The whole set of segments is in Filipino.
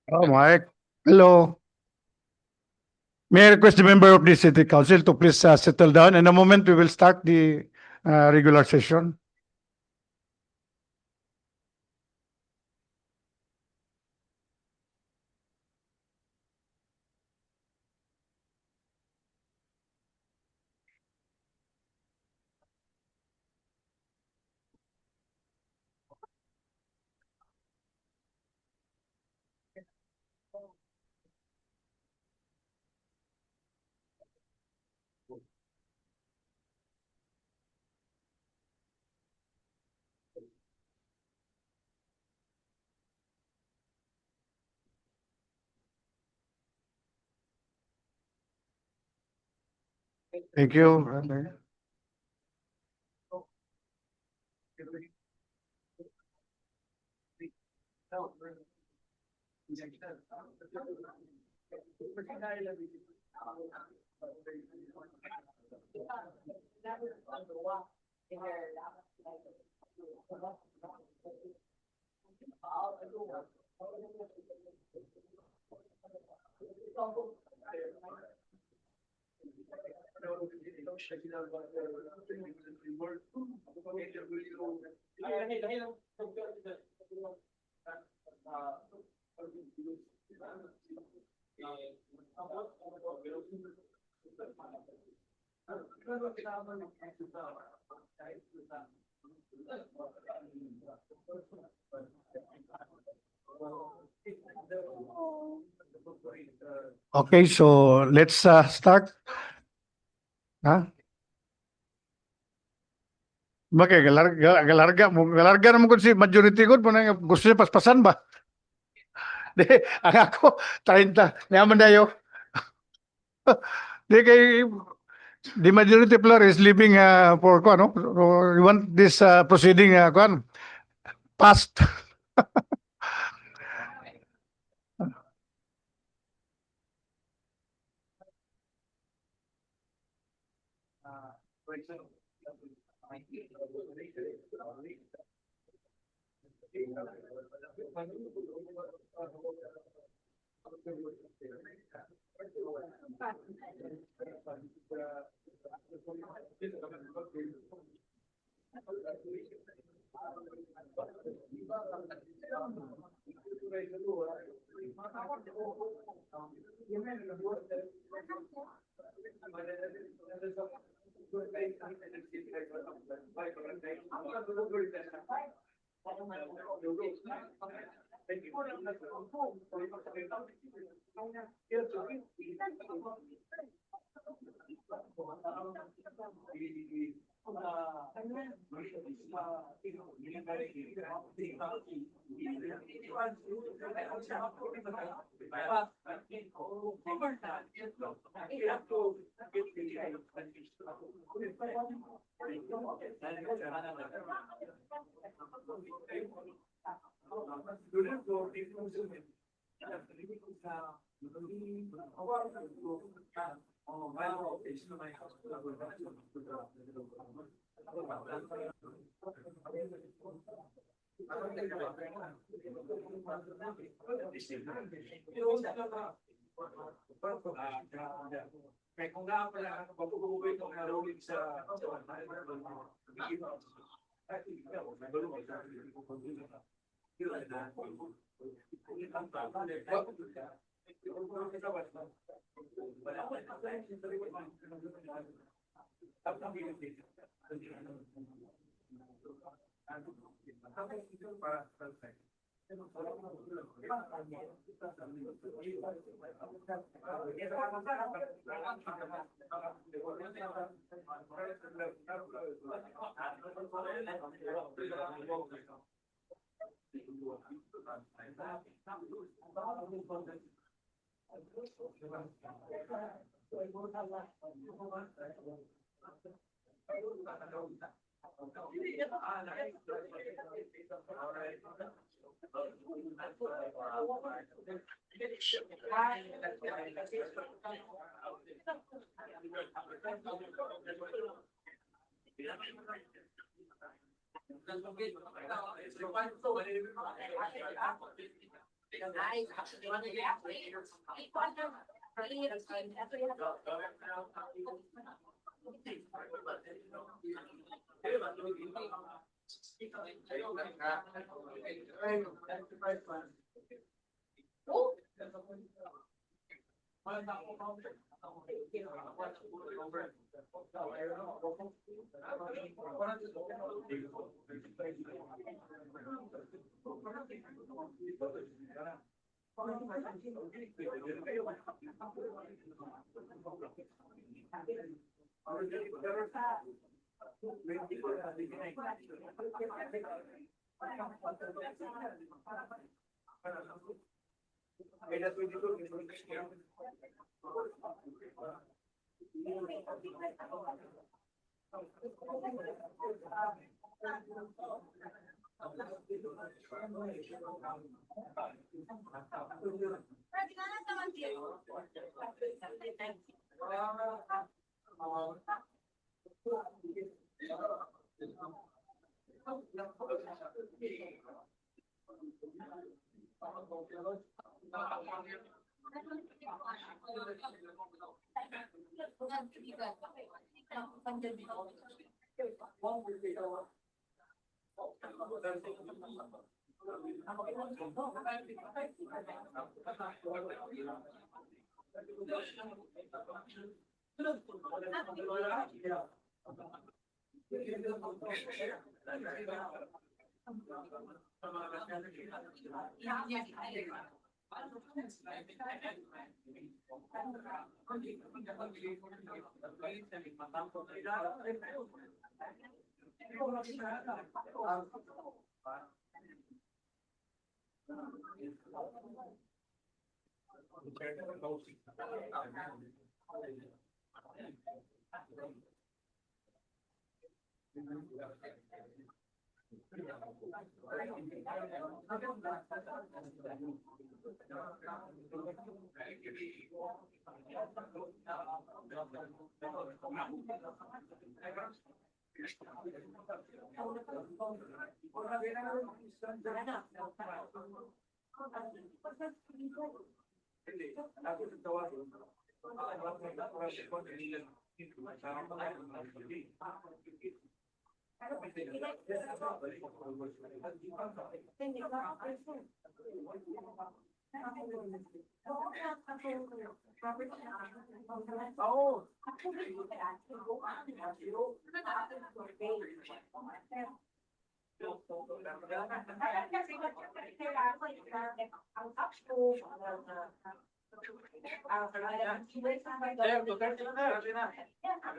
Oh, Mike. Hello. May I request the member of the City Council to please settle down. In a moment, we will start the regular session. Thank you. Okay, so let's start. Ha? Bakit galarga naman ko si majority ko mo na gusto niya paspasan ba? Di, ang ako 30. Naman dayo. Di kay the majority player is leaving for ko ano? You want this proceeding kuan passed.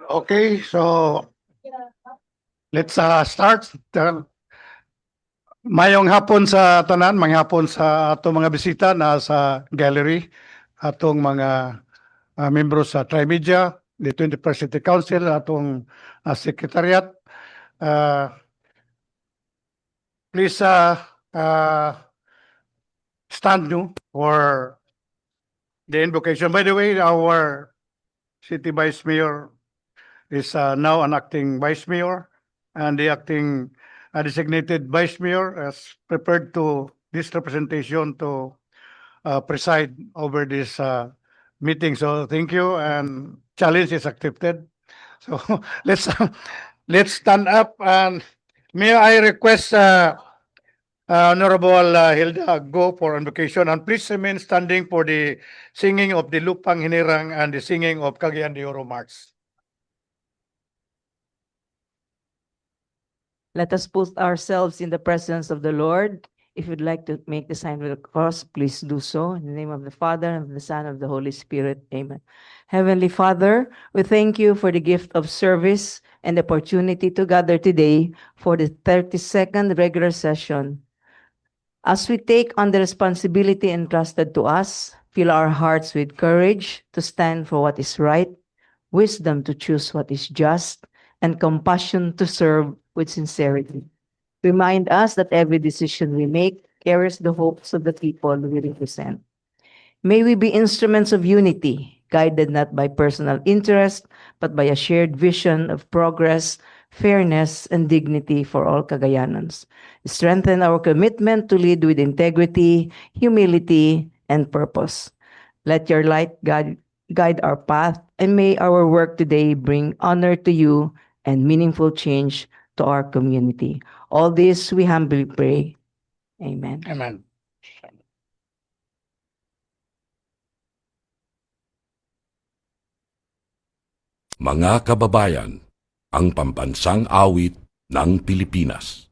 Okay, so let's start. Mayong hapon sa tanan, mayong hapon sa atong mga bisita na sa gallery, atong mga membro sa Trimedia, the 21st City Council, atong secretariat. Please stand nyo for the invocation. By the way, our city vice mayor is now an acting vice mayor, and the acting designated vice mayor is prepared to this representation to preside over this meeting. So thank you, and challenge is accepted. So let's stand up, and may I request Honorable Hilda go for invocation, and please remain standing for the singing of the Lupang Hinirang and the singing of Cagayan de Oro March. Let us put ourselves in the presence of the Lord. If you'd like to make the sign of the cross, please do so. In the name of the Father, and of the Son, and of the Holy Spirit. Amen. Heavenly Father, we thank you for the gift of service and the opportunity to gather today for the 32nd regular session. As we take on the responsibility entrusted to us, fill our hearts with courage to stand for what is right, wisdom to choose what is just, and compassion to serve with sincerity. Remind us that every decision we make carries the hopes of the people we represent. May we be instruments of unity, guided not by personal interest, but by a shared vision of progress fairness, and dignity for all Cagayans. Strengthen our commitment to lead with integrity, humility, and purpose. Let your light guide our path, and may our work today bring honor to you and meaningful change to our community. All this we humbly pray. Amen. Amen. Mga kababayan, ang pambansang awit ng Pilipinas.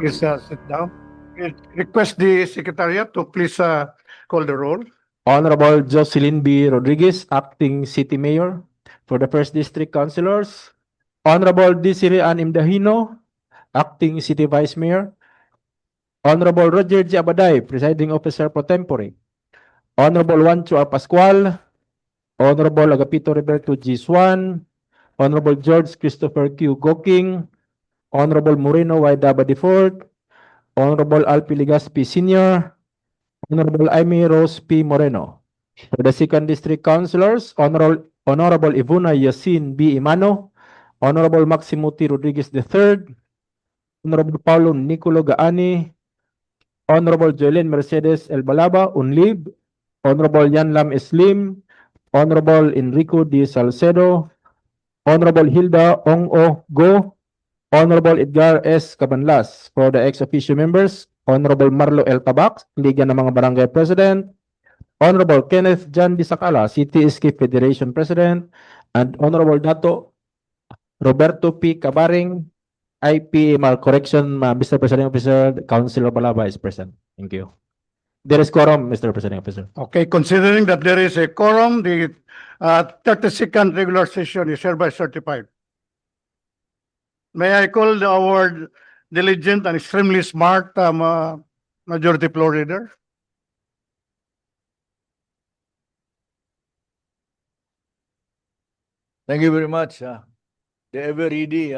Please sit down. Request the Secretariat to please call the roll. Honorable Jocelyn B. Rodriguez, Acting City Mayor. For the First District Councilors, Honorable Desiree Ann Imdahino, Acting City Vice Mayor. Honorable Roger G. Abaday, Presiding Officer Pro Tempore. Honorable Juancho R. Pascual, Honorable Agapito Roberto G. Swan, Honorable George Christopher Q. Goking, Honorable Moreno Y. Daba IV, Honorable Alpi Ligaspi Sr., Honorable Amy Rose P. Moreno. For the Second District Councilors, Honorable Ivuna Yasin B. Imano, Honorable Maximo T. Rodriguez III, Honorable Paulo Nicolo Gaani, Honorable Joelyn Mercedes El Balaba, UNLIB, Honorable Yanlam Slim, Honorable Enrico D. Salcedo, Honorable Hilda Ong O. Go, Honorable Edgar S. Cabanlas. For the ex-officio members, Honorable Marlo L. Tabac, Liga ng mga Barangay President, Honorable Kenneth Jan Disacala, CTSK Federation President, and Honorable Dato Roberto P. Cabaring, IP Malcorrection, Mr. Presiding Officer, Councilor Balaba is present. Thank you. There is quorum, Mr. Presiding Officer. Okay, considering that there is a quorum, the 32nd regular session is hereby certified. May I call our diligent and extremely smart majority floor leader? Thank you very much. The ever ready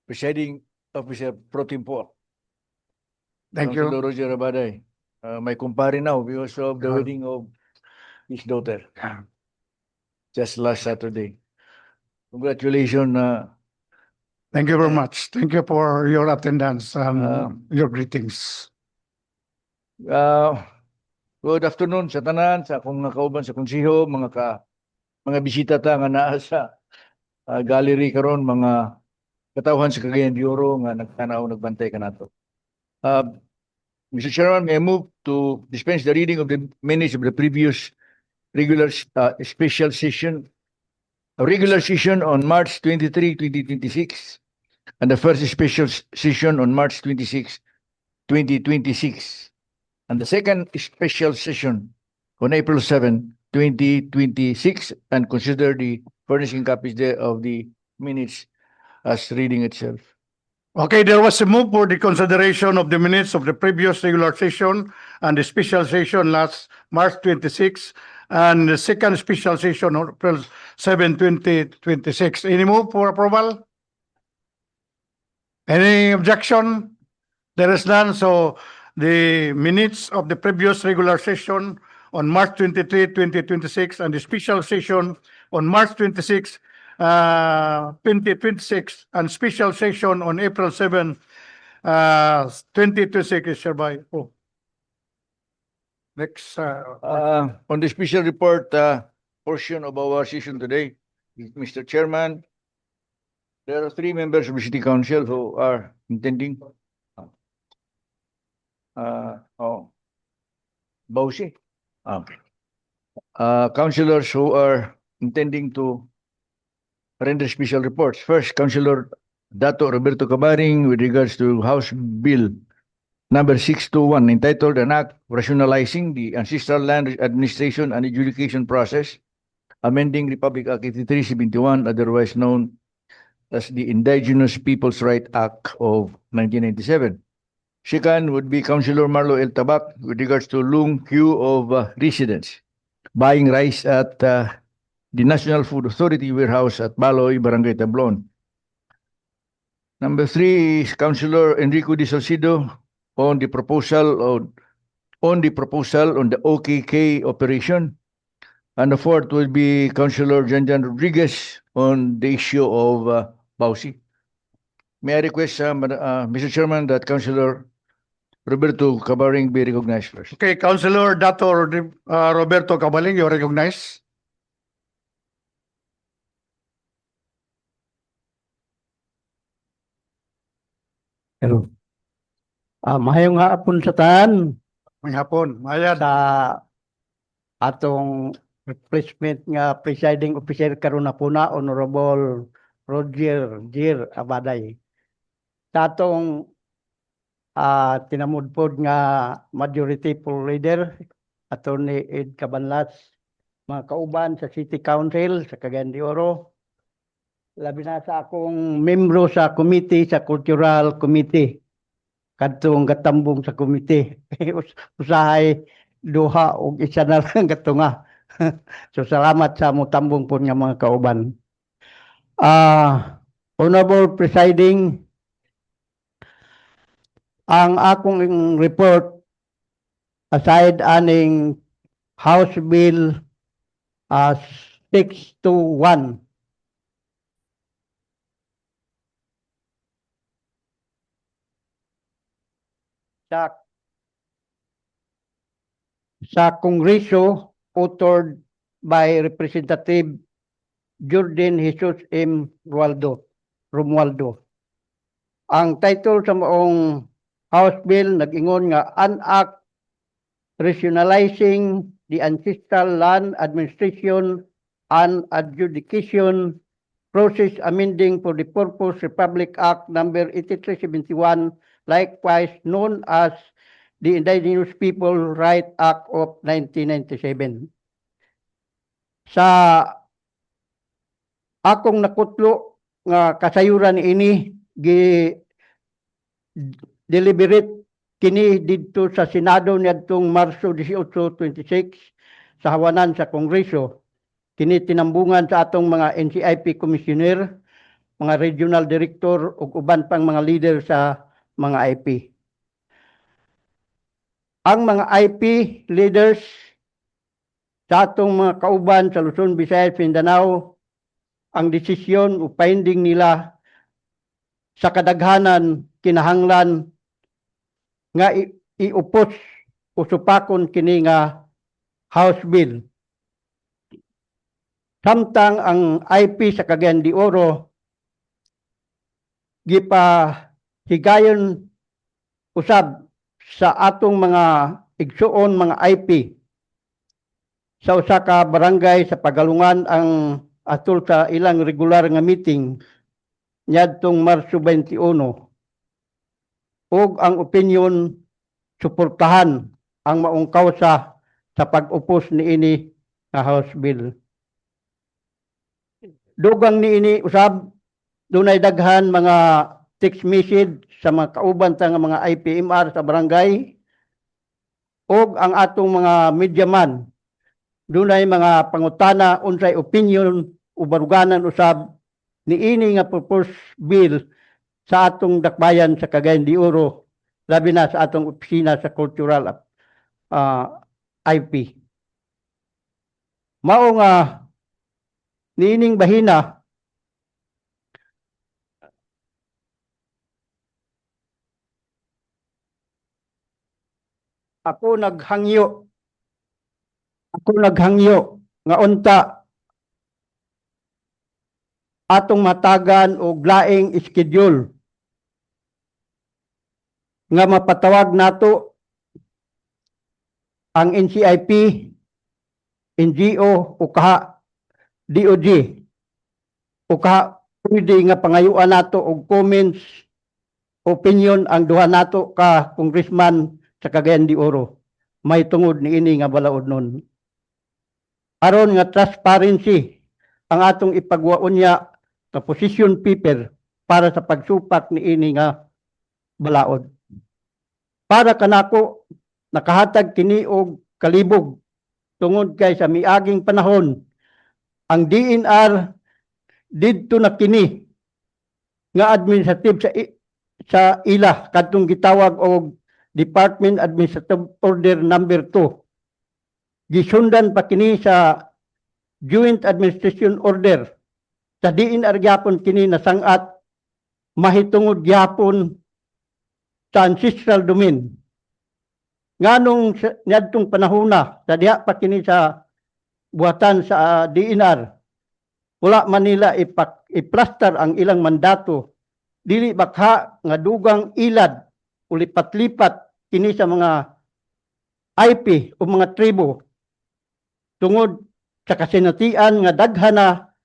presiding officer pro tempore. Thank you. Councilor Roger Abaday. My kumpare now because of the Yeah. wedding of his daughter just last Saturday. Congratulations. Thank you very much. Thank you for your attendance and your greetings. Good afternoon sa tanan, sa akong kauban sa konsiho, mga bisita ta nga naa sa gallery karon, mga katawhan sa Cagayan de Oro nga nagtanaw nagbantay kanato. Mr. Chairman, may I move to dispense the reading of the minutes of the previous regular special session, a regular session on March 23, 2026, and the first special session on March 26, 2026, and the second special session on April 7, 2026, and consider the furnishing copies there of the minutes as reading itself. Okay, there was a move for the consideration of the minutes of the previous regular session and the special session last March 26 and the second special session on April 7, 2026. Any move for approval? Any objection? There is none, so the minutes of the previous regular session on March 23, 2026 and the special session on March 26, 2026 and special session on April 7, 2026 is hereby approved. Next, On the special report portion of our session today, Mr. Chairman, there are 3 members of the City Council who are intending. Bausi. Okay. Councilors who are intending to render special reports. First, Councilor Dato Roberto Cabaring with regards to House Bill number 621 entitled An Act Rationalizing the Ancestral Land Administration and Adjudication Process, amending Republic Act 8371, otherwise known as the Indigenous Peoples' Right Act of 1997. Second would be Councilor Marlo L. Tabac with regards to long queue of residents buying rice at the National Food Authority warehouse at Baloy, Barangay Tablon. Number 3 is Councilor Enrico De Salcido on the proposal on the OKK operation. And the fourth will be Councilor Janjan Rodriguez on the issue of Bausi. May I request, Mr. Chairman, that Councilor Roberto Cabaring be recognized first. okay, Councilor Dato Roberto Cabaling, you recognize? Pero, mahayong hapon sa tanan May hapon, mayad. sa atong replacement nga presiding officer karon na puna, Honorable Roger Jir Abaday. Sa atong tinamudpod nga majority poll leader, Attorney Ed Cabanlas, mga kauban sa City Council sa Cagayan de Oro, labi na sa akong membro sa committee, sa Cultural Committee, kadtong gatambong sa committee. Usahay duha o isa na lang gatunga. So salamat sa mutambong po nga mga kauban. Honorable Presiding, ang akong report aside aning House Bill 621 sa Kongreso, authored by Representative Jordan Jesus M. Romualdo. Ang title sa maong House Bill nag-ingon nga An Act Rationalizing the Ancestral Land Administration and Adjudication Process, amending for the purpose Republic Act number 8371 likewise known as the Indigenous People Right Act of 1997. Sa akong nakutlo nga kasayuran ini gi deliberate kini didto sa Senado niadtong Marso 18, 26 sa hawanan sa Kongreso. Kini tinambungan sa atong mga NCIP commissioner, mga regional director ug uban pang mga leader sa mga IP. Ang mga IP leaders sa atong mga kauban sa Luzon, Visayas, Mindanao, ang desisyon o finding nila sa kadaghanan kinahanglan nga iupos o supakon kini nga House Bill. Samtang ang IP sa Cagayan de Oro higayon usab sa atong mga igsuon mga IP sa usa ka barangay sa Pagalungan ang atol sa ilang regular nga meeting niadtong Marso 21 ug ang opinion suportahan ang maong kausa sa pag-upos niini nga House Bill. Dugang niini usab dunay daghan mga text message sa mga kauban ta nga mga IPMR sa barangay ug ang atong mga media man dunay mga pangutana unsay opinion o baruganan usab niini nga proposed bill sa atong dakbayan sa Cagayan de Oro, labi na sa atong opisina sa cultural IP. Mao nga niining bahina ako naghangyo nga unta atong matagan og laing schedule nga mapatawag nato ang NCIP, NGO o kaha DOJ o kaha pwede nga pangayuan nato og comments, opinion ang duha nato ka congressman sa Cagayan de Oro. May tungod ni ini nga balaod nun. Aron nga transparency ang atong ipagwaon niya sa position paper para sa pagsupak ni ini nga balaod. Para kanako nakahatag kini og kalibog tungod kay sa miaging panahon ang DNR didto na kini nga administrative sa ila kadtong gitawag og Department Administrative Order number 2. Gisundan pa kini sa Joint Administration Order sa DNR gyapon kini nasangat mahitungod gyapon sa ancestral domain. Nganong niadtong panahona sa diha pa kini sa buhatan sa DNR wala man nila iplastar ang ilang mandato dili bakha nga dugang ilad o lipat-lipat kini sa mga IP o mga tribo tungod sa kasinatian nga daghana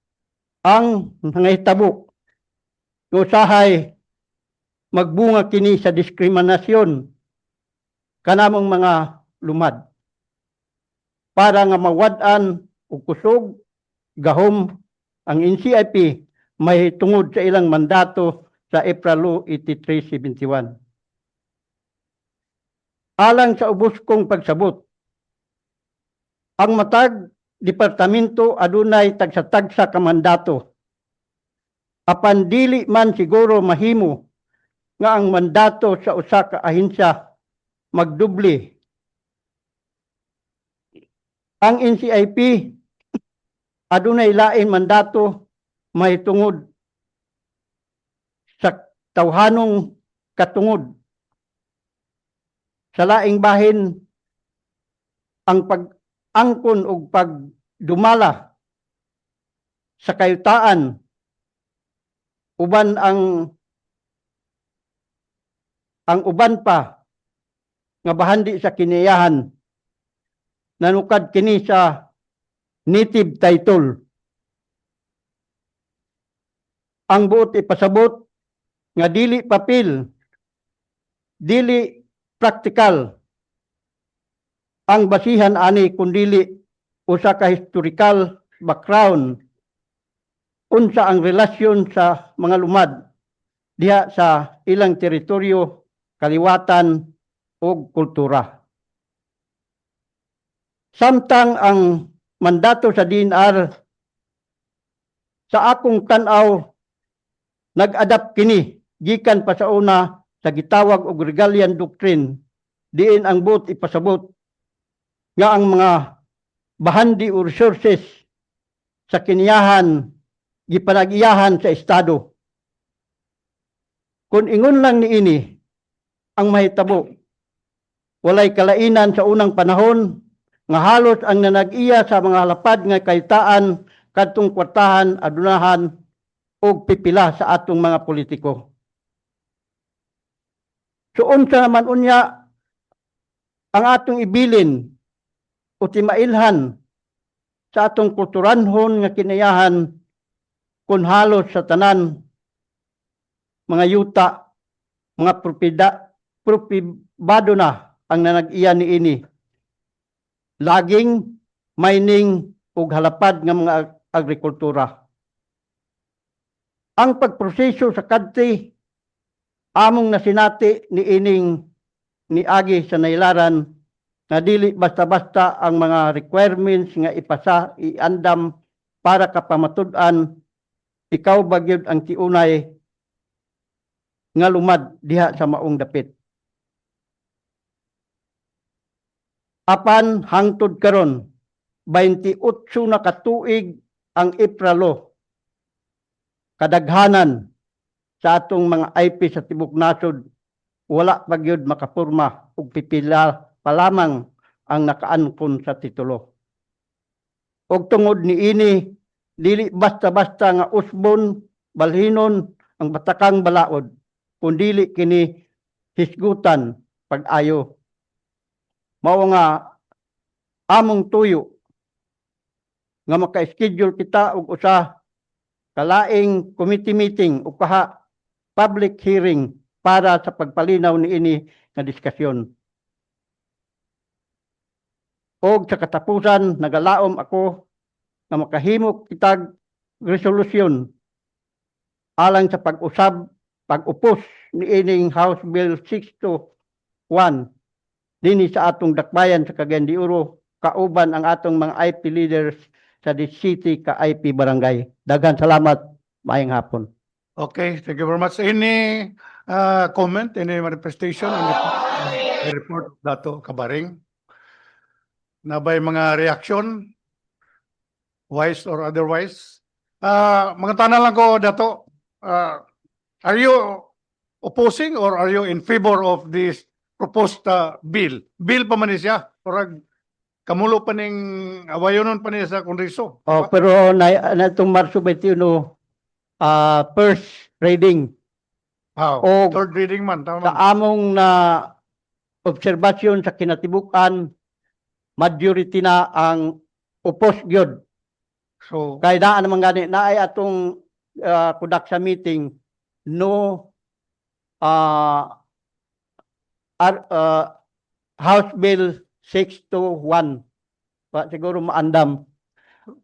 ang nangahitabo nga usahay magbunga kini sa diskriminasyon kanamong mga lumad para nga mawad-an o kusog gahom ang NCIP may tungod sa ilang mandato sa April 8371. Alang sa ubos kong pagsabot, ang matag departamento adunay tagsa-tagsa ka mandato. Apan dili man siguro mahimo nga ang mandato sa usa ka ahensya magdubli. Ang NCIP adunay lain mandato mahitungod sa tawhanong katungod. Sa laing bahin ang pag-angkon o pagdumala sa kayutaan uban ang uban pa nga bahandi sa kiniyahan nanukad kini sa native title. Ang buot ipasabot nga dili papel dili practical ang basihan ani kundili usa ka historical background unsa ang relasyon sa mga lumad diha sa ilang teritoryo, kaliwatan ug kultura. Samtang ang mandato sa DNR sa akong tan-aw nag-adapt kini gikan pa sa una sa gitawag og Regalian Doctrine diin ang buot ipasabot nga ang mga bahandi o resources sa kiniyahan gipanag-iyahan sa estado. Kung ingon lang niini ang mahitabo, walay kalainan sa unang panahon nga halos ang nanag-iya sa mga lapad nga kayitaan kadtong kwartahan, adunahan o pipila sa atong mga politiko. So unsa naman unya ang atong ibilin o timailhan sa atong kulturanhon nga kinayahan kung halos sa tanan mga yuta, mga propibado na ang nanag-iya niini. Laging mining ug halapad nga mga agrikultura. Ang pagproseso sa kadti among nasinati ni agi sa nailaran nga dili basta-basta ang mga requirements nga ipasa iandam para kapamatud-an ikaw bagyod ang tiunay nga lumad diha sa maong dapit. Apan hangtod karon 28 na katuig ang Ipralo. Kadaghanan sa atong mga IP sa tibok nasod wala pa gyud makapurma ug pipila pa lamang ang nakaankon sa titulo. Og tungod niini dili basta-basta nga usbon balhinon ang batakang balaod kundili kini hisgutan pag-ayo. Mao nga among tuyo nga maka-schedule kita og usa kalaing committee meeting o kaha public hearing para sa pagpalinaw niini nga diskusyon. Og sa katapusan nagalaom ako nga makahimo kitag resolusyon alang sa pag-upos niining House Bill 621 dinhi sa atong dakbayan sa Cagayan de Oro kauban ang atong mga IP leaders sa the city ka IP barangay. Daghan salamat, maayong hapon. Okay, thank you very much. Any comment, any manifestation on the report of Dato Kabaring? Nabay mga reaction, wise or otherwise? Mga tanong lang ko, Dato, are you opposing or are you in favor of this proposed bill? Bill pa man siya, parang kamulo pa ning awayonon pa niya sa Kongreso. Oh, pero na itong Marso 21 first reading Wow, o third reading man, tama sa man. among na obserbasyon sa kinatibukan majority na ang upos gyud. So, Kay naa naman gani naay atong kudak sa meeting no House Bill 621 pa siguro maandam.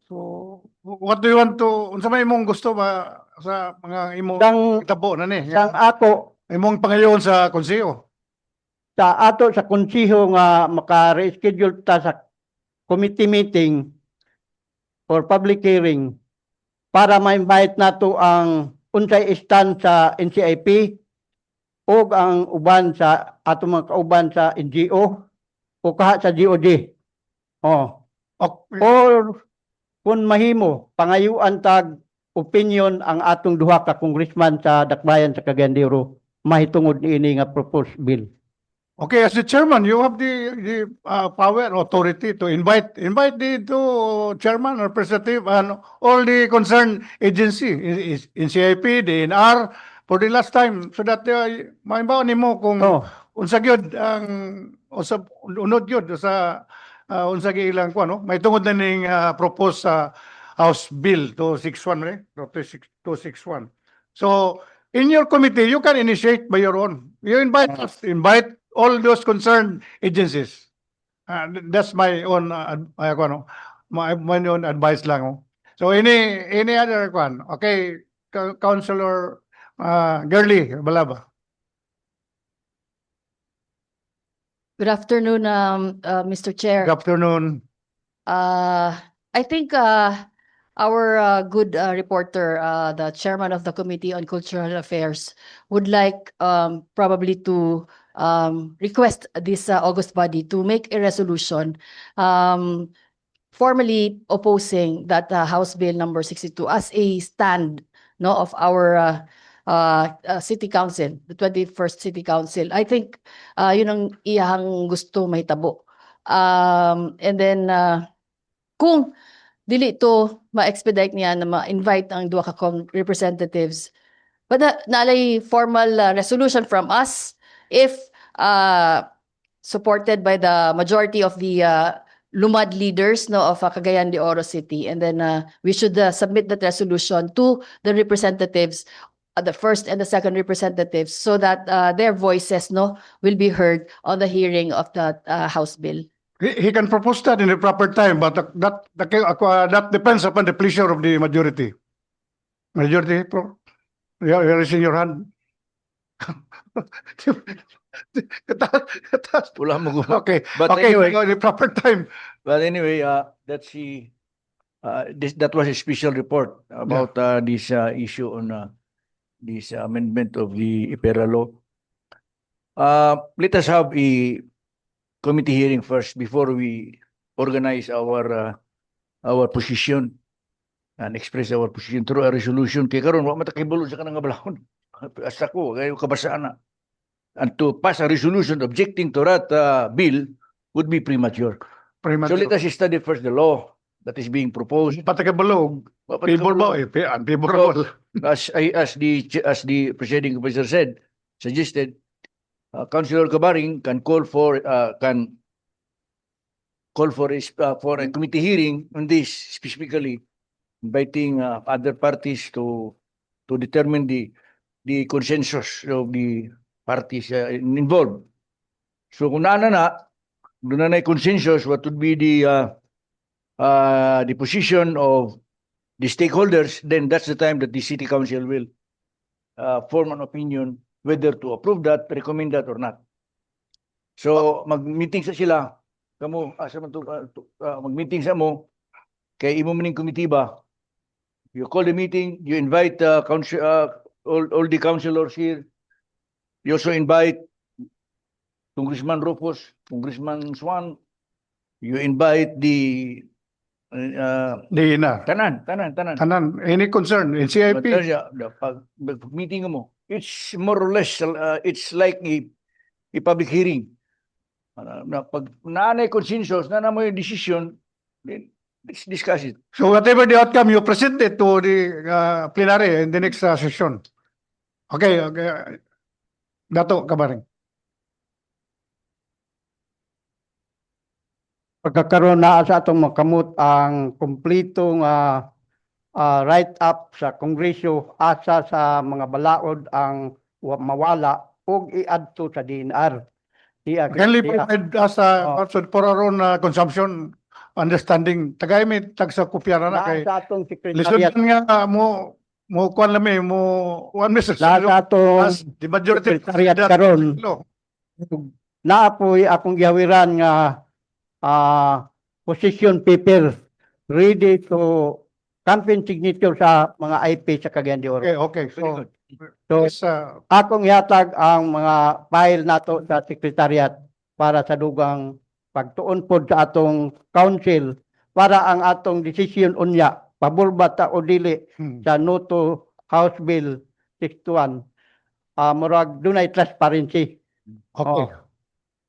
so what do you want to, unsa may imong gusto ba sa mga imong Sang itabo na ni? sang ako Imong pangayon sa konseyo. sa ato sa konsiho nga maka-reschedule ta sa committee meeting or public hearing para ma-invite nato ang unsay stand sa NCIP o ang uban sa ato mga kauban sa NGO o kaha sa DOJ. Oh. Okay. Or kung mahimo pangayuan tag opinion ang atong duha ka congressman sa dakbayan sa Cagayan de Oro mahitungod niini nga proposed bill. Okay, as the chairman, you have the power, authority to invite the chairman or representative and all the concerned agency in CIP, DNR for the last time so that maimbaw nimo kung Oh. unsa gyud ang usab unod gyud sa unsa gi ilang kuno may tungod na ning proposed House Bill 261 261. So in your committee, you can initiate by your own. You invite us, invite all those concerned agencies. That's my own, my own advice lang. Oh. So any other one? Okay, Councilor Girly Balaba. Good afternoon, Mr. Chair. Good afternoon. I think our good reporter, the chairman of the Committee on Cultural Affairs, would like probably to request this August body to make a resolution formally opposing that House Bill number 62 as a stand of our City Council, the 21st City Council. I think yun ang iyang gusto mahitabo. And then kung dili to ma-expedite niya na ma-invite ang duha ka representatives, but naalay formal resolution from us if supported by the majority of the lumad leaders of Cagayan de Oro City, and then we should submit that resolution to the representatives, the first and the second representatives, so that their voices will be heard on the hearing of the House bill. He can propose that in the proper time, but that depends upon the pleasure of the majority. Majority, you're raising your hand. Wala mo Okay, But okay, anyway, in the proper time. But anyway, that's that was a special report about this issue on this amendment of the IPERA law. Let us have a committee hearing first before we organize our position and express our position through a resolution. Kaya karon wa matakibulon sa kanang balahon. Asa ko kayo kabasaan na. And to pass a resolution objecting to that bill would be premature. So let us study first the law that is being proposed. Patakabalog. Unfavorable. As the presiding officer suggested, Councilor Cabaring can call for a committee hearing on this, specifically inviting other parties to determine the consensus of the parties involved. So kung doon na consensus, what would be the position of the stakeholders, then that's the time that the City Council will form an opinion whether to approve that, recommend that, or not. So mag-meeting sa sila, kamo mag-meeting sa mo, kay imo maning komitiba. You call the meeting, you invite all the councilors here. You also invite Congressman Rufus, Congressman Swan. You invite the tanan. Any concern in CIP? Pag meeting mo, it's more or less it's like a public hearing. Pag naanay consensus, na mo yung decision, then let's discuss it. So whatever the outcome, you present it to the plenary in the next session. Okay. Dato Cabaring. Pagkakaroon na sa atong makamot ang kumplitong write-up sa Kongreso asa sa mga balaod ang mawala o i-adto sa DNR. Kindly provide us for our own consumption, understanding. Tagay may tagsa kopya na kay Sa atong lisod sekretariat, nga mo kuan lami mo one message sa atong as the majority sekretariat karon, law. naapoy akong gihawiran nga position paper ready to campaign signature sa mga IP sa Cagayan de Oro. Okay. So So, akong ihatag ang mga file nato sa sekretariat para sa dugang pagtuon pod sa atong council para ang atong decision unya pabor ba ta o dili sa no to House Bill 61 murag dunay transparency. okay.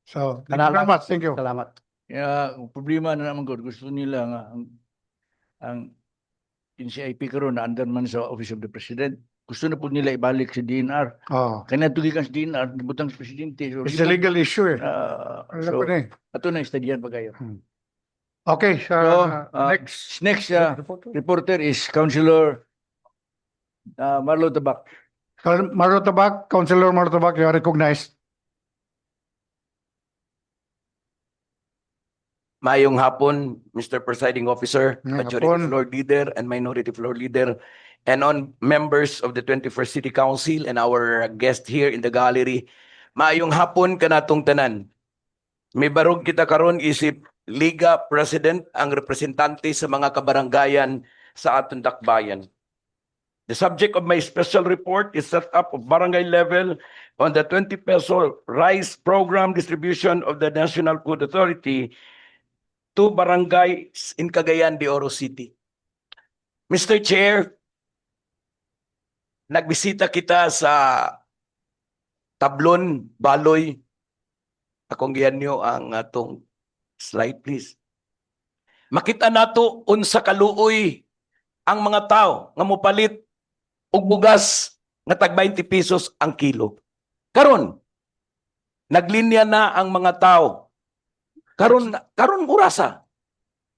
So thank you very much. Thank you. Salamat. Ang problema na naman ko, gusto nila nga ang NCIP karon na under man sa Office of the President. Gusto na po nila ibalik sa DNR. Kaya natugikan sa DNR, butang sa Presidente. So, It's a legal issue eh. so, ato na istadyan pa kayo. Okay. So, Next reporter is Councilor Marlo Tabak. Marutabak, Councilor Marutabak, you are recognized. Mayong hapon, Mr. Presiding Officer, Ngayong Majority hapon. Floor Leader, and Minority Floor Leader, and on members of the 21st City Council and our guest here in the gallery. Mayong hapon kanatong tanan. May barog kita karon isip Liga President ang representante sa mga kabaranggayan sa atong dakbayan. The subject of my special report is set up of barangay level on the 20 peso rice program distribution of the National Food Authority to barangays in Cagayan de Oro City. Mr. Chair, nagbisita kita sa Tablon, Baloy. Akong giyan niyo ang atong slide, please. Makita nato unsa kaluoy ang mga tao nga mopalit og bugas nga tag 20 pesos ang kilo. Karon, naglinya na ang mga tao. Karon orasa.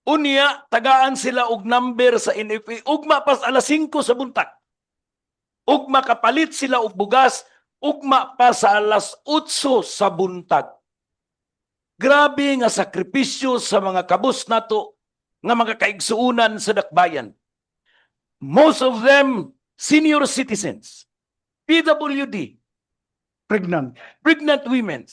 Unya tagaan sila og number sa NFA ugma pas alas 5 sa buntag. Ugma kapalit sila og bugas ugma pa sa alas 8 sa buntag. Grabe nga sakripisyo sa mga kabus nato nga mga kaigsuunan sa dakbayan. Most of them senior citizens, PWD, Pregnant women.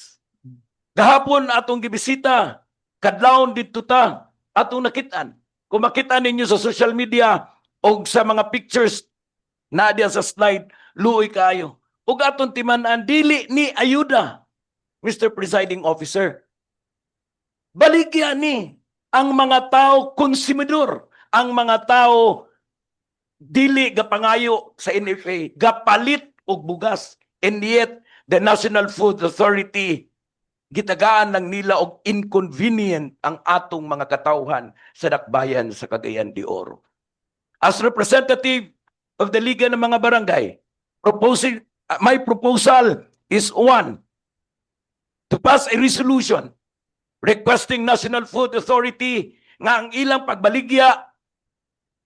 Gahapon atong gibisita, kadlawon didto ta atong nakitaan. Kung makita ninyo sa social media o sa mga pictures na diyan sa slide, luoy kaayo. Ug atong timan-an dili ni ayuda, Mr. Presiding Officer. Baligya ni ang mga tao konsumidor, ang mga tao dili gapangayo sa NFA, gapalit og bugas. And yet, the National Food Authority gitagaan lang nila og inconvenient ang atong mga katawhan sa dakbayan sa Cagayan de Oro. As representative of the Liga ng mga Barangay, my proposal is one, to pass a resolution requesting National Food Authority nga ang ilang pagbaligya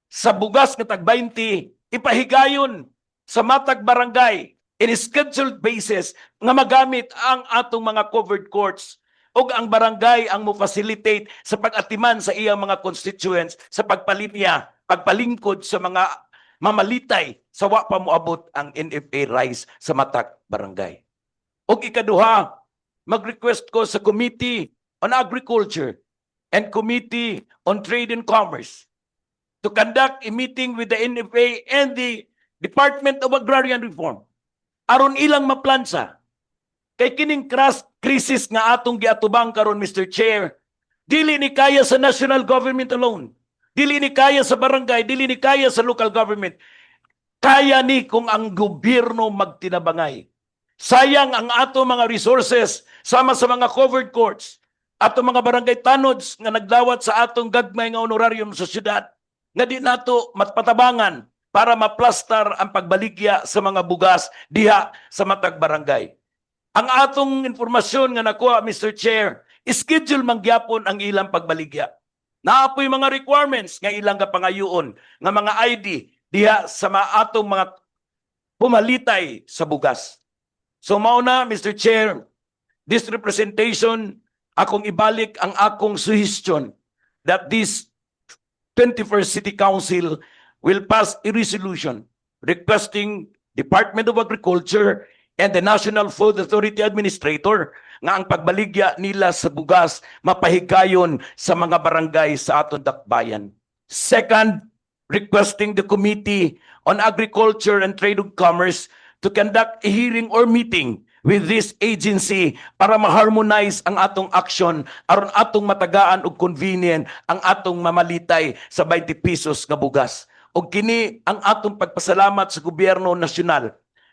sa bugas nga tag 20 ipahigayon sa matag barangay in a scheduled basis nga magamit ang atong mga covered courts ug ang barangay ang mo-facilitate sa pag-atiman sa iyang mga constituents sa pagpalinya, pagpalingkod sa mga mamalitay sa wa pa moabot ang NFA rice sa matag barangay. Ug ikaduha, mag-request ko sa Committee on Agriculture and Committee on Trade and Commerce to conduct a meeting with the NFA and the Department of Agrarian Reform aron ilang maplansa. Kay kining crisis nga atong giatubang karon, Mr. Chair, dili ni kaya sa national government alone. Dili ni kaya sa barangay, dili ni kaya sa local government. Kaya ni kung ang gobyerno magtinabangay. Sayang ang ato mga resources sama sa mga covered courts, ato mga barangay tanods nga nagdawat sa atong gagmay nga honorarium sa syudad, nga di nato matpatabangan para maplastar ang pagbaligya sa mga bugas diha sa matag barangay. Ang atong informasyon nga nakuha, Mr. Chair, schedule mangyapon ang ilang pagbaligya. Naapoy mga requirements nga ilang kapangayuon nga mga ID diha sa atong mga pumalitay sa bugas. So mauna, Mr. Chair, this representation, akong ibalik ang akong suggestion that this 21st City Council will pass a resolution requesting Department of Agriculture and the National Food Authority Administrator nga ang pagbaligya nila sa bugas mapahigayon sa mga barangay sa aton dakbayan. Second, requesting the Committee on Agriculture and Trade and Commerce to conduct a hearing or meeting with this agency para ma-harmonize ang atong action aron atong matagaan og convenient ang atong mamalitay sa 20 pesos nga bugas. O kini ang atong pagpasalamat sa gobyerno nasyonal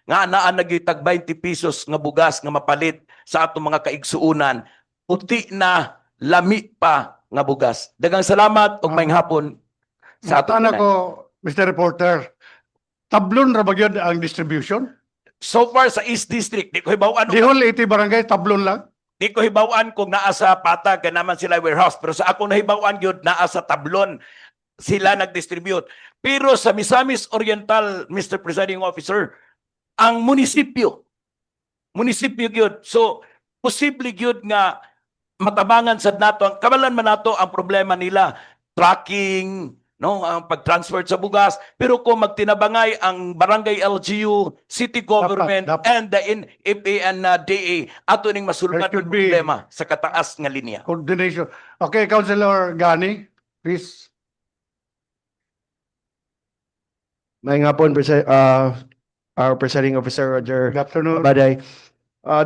nga anaa nagyutag 20 pesos nga bugas nga mapalit sa atong mga kaigsuunan, puti na, lami pa nga bugas. Daghang salamat ug maayong hapon sa atong Matana tanan. ko, Mr. Reporter, tablon ra ba gyud ang distribution? So far sa East District, di ko hibaw-an The whole 80 barangay, tablon lang? Di ko hibaw-an kung naa sa Patag ka naman sila warehouse, pero sa ako nahibaw-an yun naa sa Tablon sila nag-distribute. Pero sa Misamis Oriental, Mr. Presiding Officer, ang munisipyo. Munisipyo gyud. So posible gyud nga matabangan sad nato ang kamalan man nato ang problema nila tracking, no, ang pag-transfer sa bugas, pero kung magtinabangay ang barangay LGU, city government dapat. and the NFA and DA ato ning masulban There should ang be- problema sa kataas nga linya. Coordination. Okay, Councilor Gani, please. May nga po, our presiding officer Roger Good afternoon. Baday.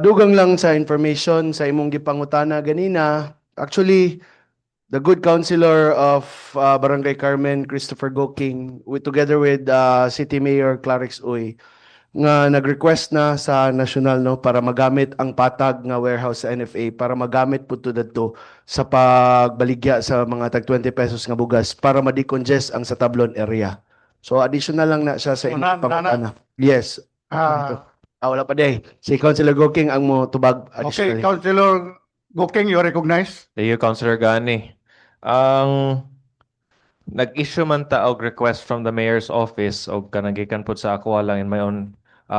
Dugang lang sa information sa imong gipangutana ganina. Actually, the good councilor of Barangay Carmen, Christopher Goking, together with City Mayor Clarix Uy, nga nag-request na sa national no para magamit ang patag nga warehouse sa NFA para magamit po to dito sa pagbaligya sa mga tag 20 pesos nga bugas para ma-decongest ang sa Tablon area. So additional lang na siya sa So, inyong Nana- pangutana. Yes. Ah, Wala pa day. Si Councilor Goking ang mo tubag okay, additionally. Councilor Goking, you recognize? Thank you, Councilor Gani. Ang nag-issue man ta og request from the mayor's office og kanagikan pud sa ako lang in my own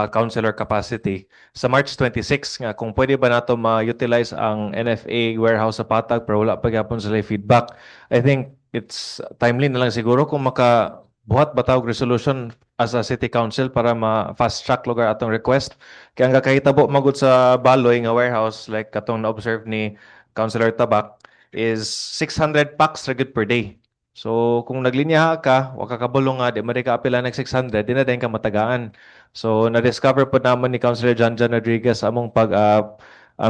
councilor capacity sa March 26 nga kung pwede ba nato ma-utilize ang NFA warehouse sa Patag pero wala pa gyapon sila feedback. I think it's timely na lang siguro kung makabuhat ba tawag resolution as a city council para ma-fast track lugar atong request. Kaya ang kakahitabo magud sa Baloy nga warehouse like katong na-observe ni Councilor Tabak is 600 packs ra gyud per day. So kung naglinya ka, wa ka kabulong nga di man ka apila nag 600, di na din ka matagaan. So na-discover po naman ni Councilor Janjan Rodriguez among pag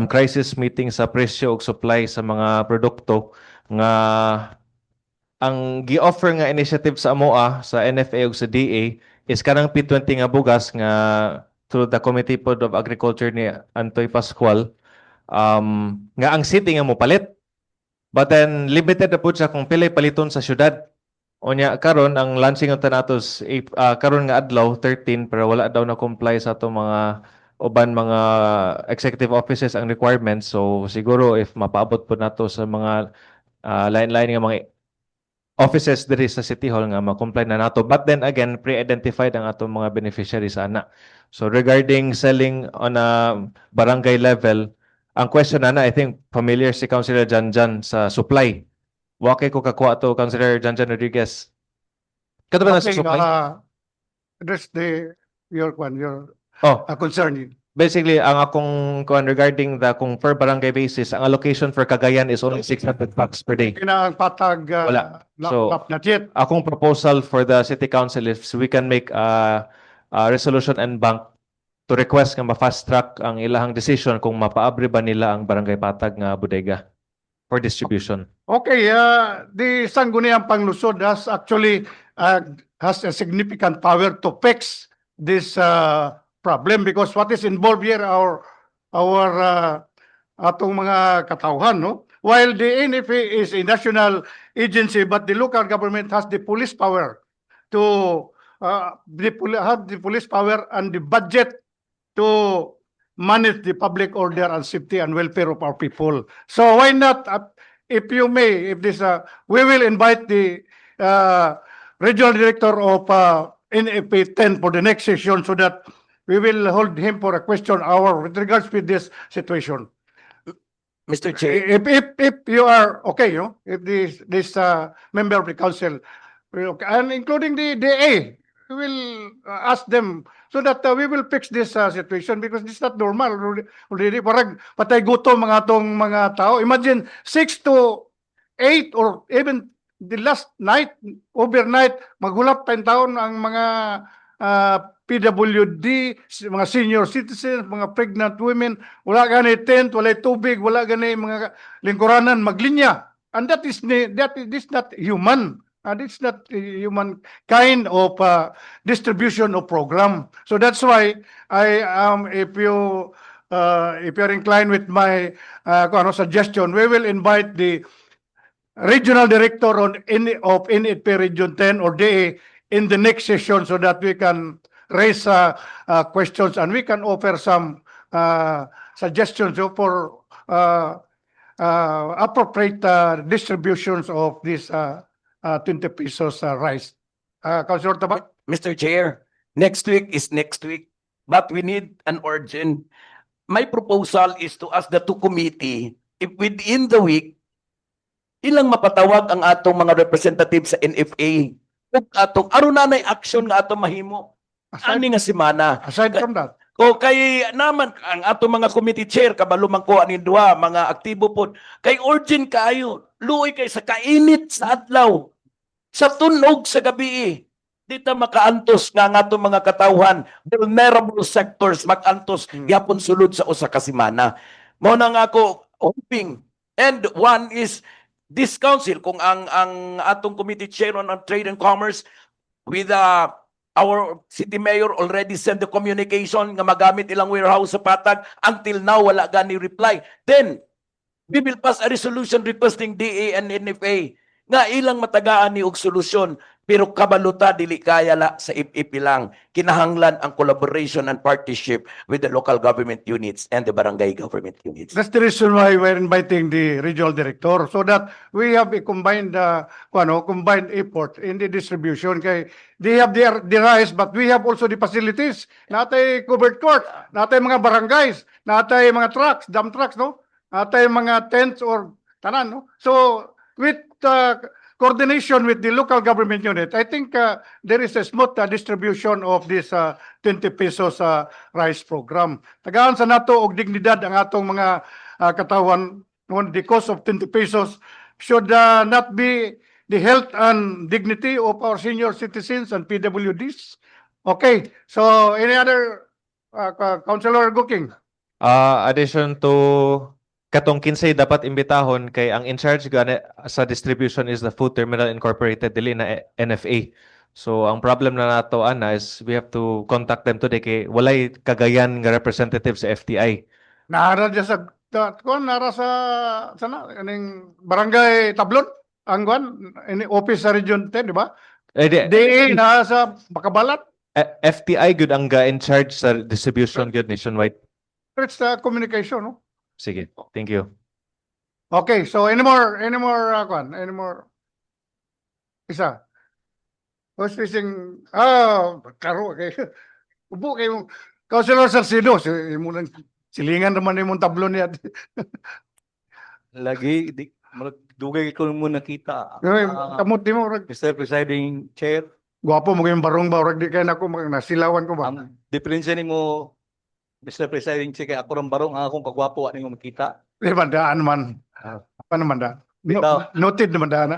crisis meeting sa presyo ug supply sa mga produkto nga ang gi-offer nga initiative sa AMOA sa NFA ug sa DA is kanang P20 nga bugas nga through the Committee of Agriculture ni Antoy Pascual nga ang city nga mo palit. But then limited na po siya kung pilay paliton sa syudad. Onya karon ang launching ng tanatos karon nga adlaw 13 pero wala daw na comply sa ato mga uban mga executive offices ang requirements. So siguro if mapaabot po nato sa mga line-line nga mga offices diri sa City Hall nga ma-comply na nato. But then again, pre-identified ang atong mga beneficiaries ana. So regarding selling on a barangay level, ang question na I think familiar si Councilor Janjan sa supply. Wakay ko kakuha to Councilor Janjan Rodriguez. Kato ba na sa Okay, supply? address your Oh, concern. basically ang akong kuan regarding the kung per barangay basis, ang allocation for Cagayan is only 600 packs per day. Kina ang patag Wala. So, not yet. Akong proposal for the city council is we can make a resolution and bank to request nga ma-fast track ang ilahang decision kung mapaabre ba nila ang barangay patag nga bodega for distribution. Okay, the Sangguniang Panglusod has actually has a significant power to fix this problem because what is involved here our atong mga katauhan, no? While the NFA is a national agency, but the local government has the police power to have the police power and the budget to manage the public order and safety and welfare of our people. So why not, if you may, if this, we will invite the regional director of NFA 10 for the next session so that we will hold him for a question hour with regards with this situation. Mr. Chair, If you are okay, you know, if this member of the council, okay, and including the DA, we will ask them so that we will fix this situation because this is not normal already. Parang patay gutom mga tong mga tao. Imagine 6 to 8 or even the last night, overnight, maghulap pa yung taon ang mga PWD, mga senior citizens, mga pregnant women, wala gani tent, wala tubig, wala gani mga lingkuranan, maglinya. And that is not human. It's not human kind of distribution of program. So that's why if you are inclined with my suggestion, we will invite the regional director of NFP Region 10 or DA in the next session so that we can raise questions and we can offer some suggestions for appropriate distributions of this 20 pesos rice. Councilor Tabak? Mr. Chair, next week is next week. but we need an urgent. My proposal is to ask the two committee if within the week ilang mapatawag ang atong mga representatives sa NFA. Ug atong aron nanay action nga atong mahimo. Ani nga semana. Aside from that, O kay naman ang ato mga committee chair kabalo man ko ani duha mga aktibo pod kay urgent kaayo luoy kay sa kainit sa adlaw sa tunog sa gabi di ta makaantos nga ang ato mga katawhan vulnerable sectors makantos gyapon sulod sa usa ka semana mao na nga ako hoping and one is this council kung ang atong committee chair on trade and commerce with our city mayor already sent the communication nga magamit ilang warehouse sa Patag. Until now, wala gani reply. Then, we will pass a resolution requesting DA and NFA nga ilang matagaan ni og solusyon. Pero kabaluta, dili kaya la sa IPP lang. Kinahanglan ang collaboration and partnership with the local government units and the barangay government units. that's the reason why we're inviting the regional director so that we have a combined, combined effort in the distribution. Kay they have the rice, but we have also the facilities. Natay covered court, natay mga barangays, natay mga trucks, dump trucks, no? Natay mga tents or tanan, no? So with coordination with the local government unit, I think there is a smooth distribution of this 20 pesos rice program. Tagaan sa nato og dignidad ang atong mga katawan on the cost of 20 pesos should not be the health and dignity of our senior citizens and PWDs. Okay, so any other Councilor Guking? Addition to katong kinsay dapat imbitahon kay ang in charge gani sa distribution is the Food Terminal Incorporated dili na NFA. So ang problem na nato ana is we have to contact them today kay walay kagayan nga representative sa FTI. Nara dyan sa nara sa sana kaning barangay Tablon ang ini office sa Region 10, di ba? DA na sa Makabalat. FTI good ang ga in charge sa distribution good nationwide. It's communication, no? Sige, thank you. Okay, so any more isa. Who's facing karo kay ubo kay Councilor Salcido mo lang silingan naman imong tablo niya. Lagi, dugay ko mo nakita. Kamot di mo Mr. Presiding Chair, gwapo mo kayong barong ba orag di kay nako nasilawan ko ba. ang diferensya ni mo, Mr. Presiding Chair, kay ako ram barong ang akong kagwapo ani mo makita. Di ba daan man. Apa naman da? Noted naman da na.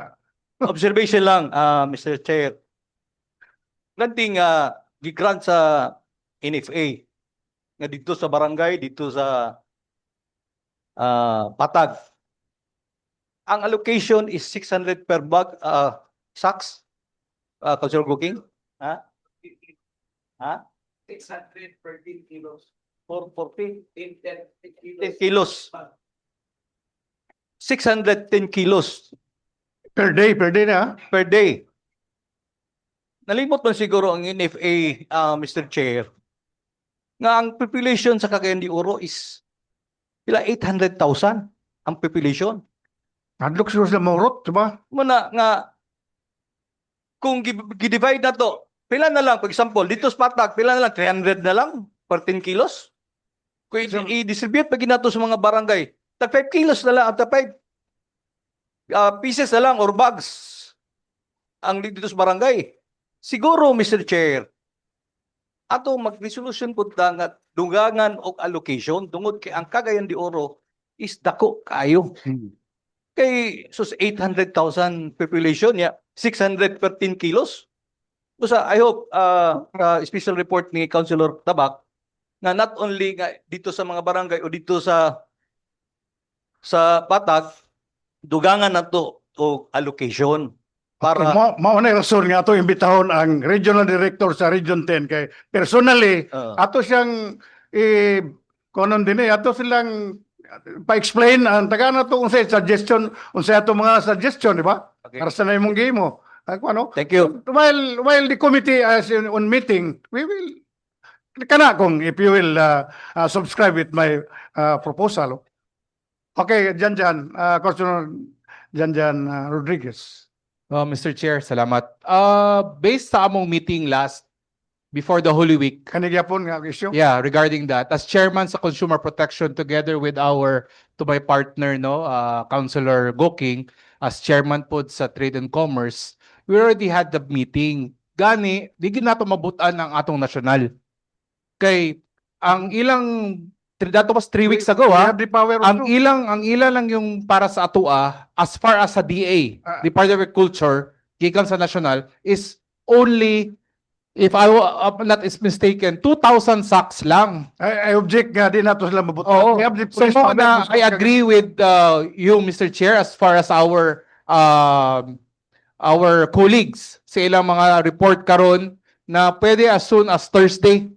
Observation lang, Mr. Chair. Ganting gi-grant sa NFA nga dito sa barangay, dito sa Patag. Ang allocation is 600 per bag sacks. Councilor Cooking? Ha? 600 per 10 kilos. 440? 10 10 kilos. 610 kilos Per day na. per day. Nalimot man siguro ang NFA, Mr. Chair, nga ang population sa Cagayan de Oro is pila 800,000 ang population. Hadlok sa Maurot, di ba? Muna nga kung gi-divide na to, pila na lang, for example, dito sa Patag, pila na lang, 300 na lang per 10 kilos. Kung i-distribute pa ginato sa mga barangay, tag 5 kilos na lang, at 5 pieces na lang or bags ang dito sa barangay. Siguro, Mr. Chair, ato mag-resolution po nga dugangan o allocation tungod kay ang Cagayan de Oro is dako kayo. Kay sus 800,000 population ya 600 per 10 kilos. So I hope special report ni Councilor Tabak nga not only nga dito sa mga barangay o dito sa Patag dugangan nato o allocation para Mao na rason nga ato imbitahon ang regional director sa Region 10 kay personally ato siyang konon din ato silang pa-explain ang taga na to unsay suggestion unsay ato mga suggestion, di ba? Okay. Para sa na imong game mo. Ano? Thank you. While the committee is on meeting, we will kana kung if you will subscribe with my proposal. Okay, Janjan, Councilor Janjan Rodriguez. Mr. Chair, salamat. Based sa among meeting last before the Holy Week. Kanigyapon nga issue. Yeah, regarding that. As chairman sa Consumer Protection together with my partner, no, Councilor Goking, as chairman po sa Trade and Commerce, we already had the meeting. Gani, di ginato mabutan ang atong nasyonal. Kay, ang ilang, that was 3 weeks ago, We ha? have the power Ang to. ilang lang yung para sa atua, as far as sa DA, Department of Agriculture, gikan sa national, is only, if I'm not is mistaken, 2,000 sacks lang. I object nga din nato sila mabutan. Oo. We have the So police mo power na, to- I agree with you, Mr. Chair, as far as our colleagues sa ilang mga report karon na pwede as soon as Thursday,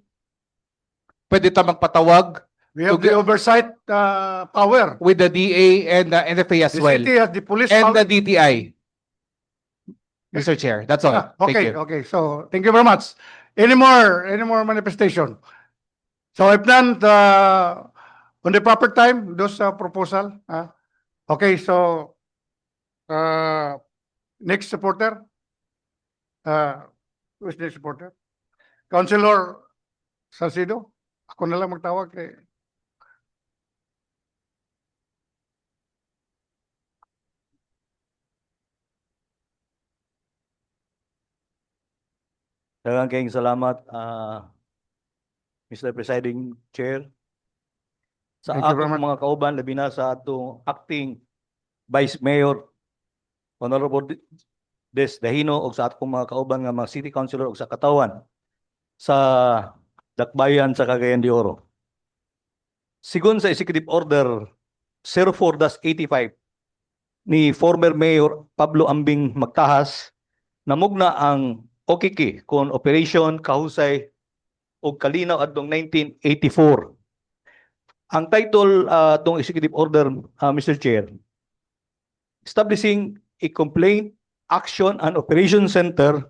pwede ta magpatawag We have the oversight power. with the DA and the NFA as The well, city has the police and power. the DTI. Mr. Chair, that's all. Thank Okay, you. okay. So, thank you very much. Any more manifestation? So, if none, on the proper time, those proposal. Okay, so, next supporter. Who's the supporter? Councilor Salcido. Ako na lang magtawag. Daghang kayong salamat, Mr. Presiding Chair. Sa Thank you very akong much. mga kauban, labi na sa atong acting Vice Mayor, Honorable Des Dahino, o sa atong mga kauban nga mga City Councilor o sa katawan sa Dakbayan sa Cagayan de Oro. Sigon sa Executive Order 04-85 ni former Mayor Pablo Ambing Magtahas, namugna ang OKK kon Operation Kahusay o Kalinaw adtong 1984. Ang title atong Executive Order, Mr. Chair, establishing a complaint action and operation center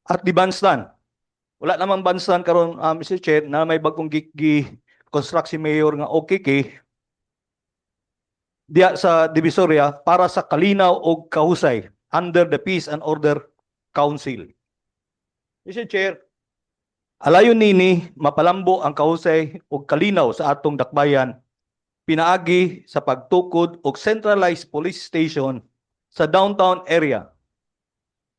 at the bandstand. Wala namang bandstand karon, Mr. Chair, na may bagong construct si Mayor nga OKK diya sa Divisoria para sa Kalinaw o Kahusay under the Peace and Order Council. Mr. Chair, alayon nini mapalambo ang Kahusay o Kalinaw sa atong dakbayan pinaagi sa pagtukod og centralized police station sa downtown area.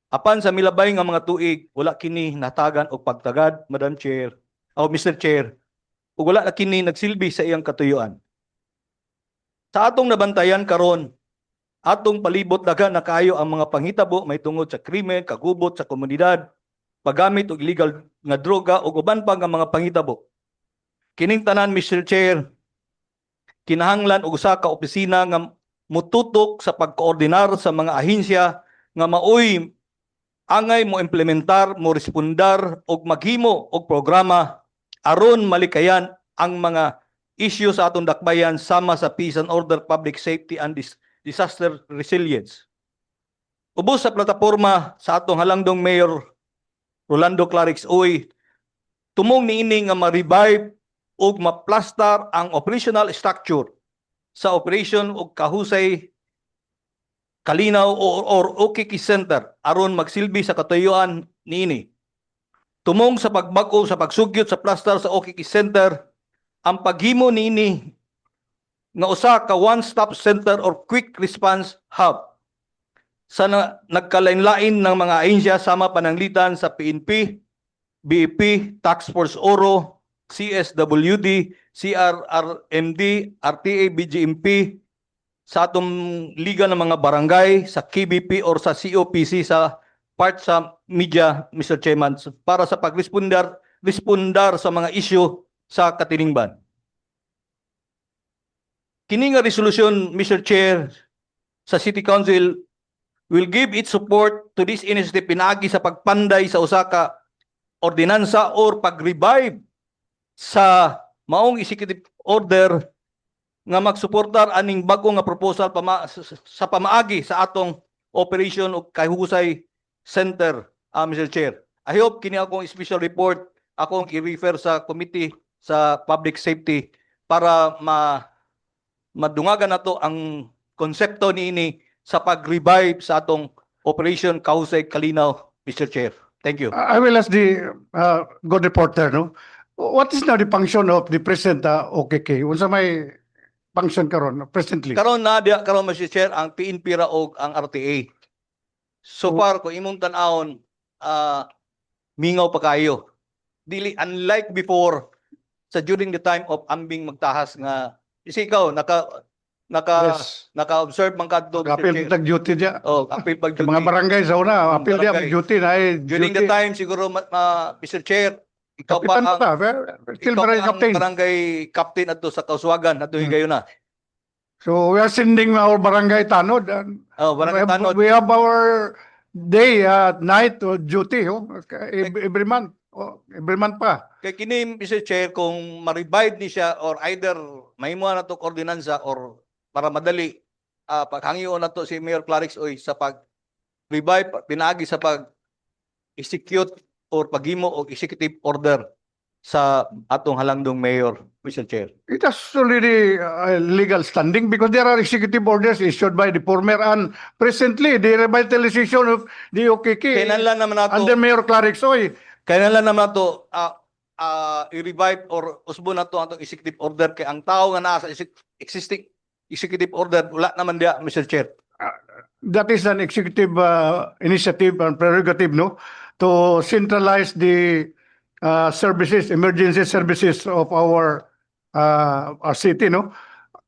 Apan sa milabay nga mga tuig, wala kini natagan og pagtagad, Madam Chair, o Mr. Chair, ug wala na kini nagsilbi sa iyang katuyuan. Sa atong nabantayan karon, atong palibot daga na kayo ang mga panghitabo may tungod sa krimen, kagubot sa komunidad, paggamit og illegal nga droga ug uban pa nga mga panghitabo. Kining tanan, Mr. Chair, kinahanglan og usa ka opisina nga mututok sa pagkoordinar sa mga ahensya nga maoy angay mo implementar, mo respondar og maghimo og programa aron malikayan ang mga issue sa atong dakbayan sama sa peace and order, public safety and disaster resilience. Ubos sa plataporma sa atong halangdong Mayor Rolando Clarix Uy, tumong niini nga ma-revive ug maplastar ang operational structure sa operation og Kahusay Kalinaw or OKK Center aron magsilbi sa katuyuan niini. Tumong sa pagbag-o sa pagsugyot sa plaster sa OKK Center, ang paghimo niini nga usa ka one-stop center or quick response hub sa nagkalain-lain ng mga ahensya sama pananglitan sa PNP, BEP, Task Force Oro, CSWD, CRRMD, RTA, BGMP, sa atong liga ng mga barangay, sa KBP or sa COPC sa part sa media, Mr. Chairman, para sa respondar sa mga issue sa katiningban. Kini nga resolution, Mr. Chair, sa City Council will give its support to this initiative pinaagi sa pagpanday sa usa ka ordinansa or pag-revive sa maong executive order nga magsuportar aning bago nga proposal sa pamaagi sa atong operation o Kahusay Center, Mr. Chair. I hope kini akong special report akong i-refer sa Committee sa Public Safety para madungagan nato ang konsepto niini sa pag-revive sa atong Operation Kahusay Kalinaw, Mr. Chair. Thank you. I will ask the good reporter, no? What is now the function of the present OKK? Unsa may function karon presently? Karon na diya karon Mr. Chair ang PNP ra og ang RTA. So far kung imong tan-awon mingaw pa kayo. Dili unlike before sa during the time of ambing magtahas nga ikaw Yes. naka-observe man kadto Mr. Apil Chair. tag-duty dia. Oh, apil pag Sa mga barangay sa una, apil dia barangay. duty na during the time siguro Mr. Chair ikaw pa Kapitan ang pa, still ikaw barangay pa ang captain. barangay captain adto sa Kauswagan adto higayon na. So we are sending our barangay tanod. And Oh, barangay tanod. we have our day, night duty every month. Every month pa. Kay kini Mr. Chair kung ma-revive ni siya or either mahimo na to ordinansa or para madali paghangyo na to si Mayor Clarix oy sa pag revive pinaagi sa pag execute or paghimo og executive order sa atong halangdong mayor, Mr. Chair. It has already legal standing because there are executive orders issued by the former and presently the revitalization of the OKK Kailanlan naman nato under Mayor Clarix Oy. kailanlan naman nato i-revive or usbo na to atong executive order kay ang tao nga naa sa existing executive order wala naman dia, Mr. Chair. That is an executive initiative and prerogative, no, to centralize the services, emergency services of our city, no.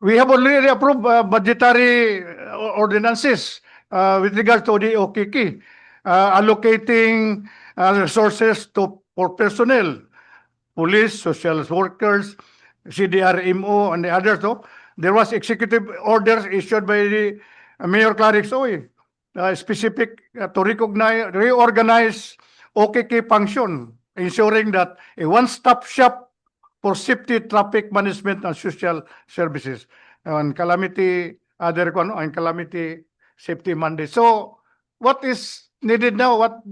We have already approved budgetary ordinances with regard to the OKK, allocating resources for personnel, police, social workers, CDRMO, and the others, no. There was executive orders issued by the Mayor Clarix Oy, specific to reorganize OKK function, ensuring that a one-stop shop for safety, traffic management, and social services, and calamity, and calamity safety mandate. So, what is needed now? What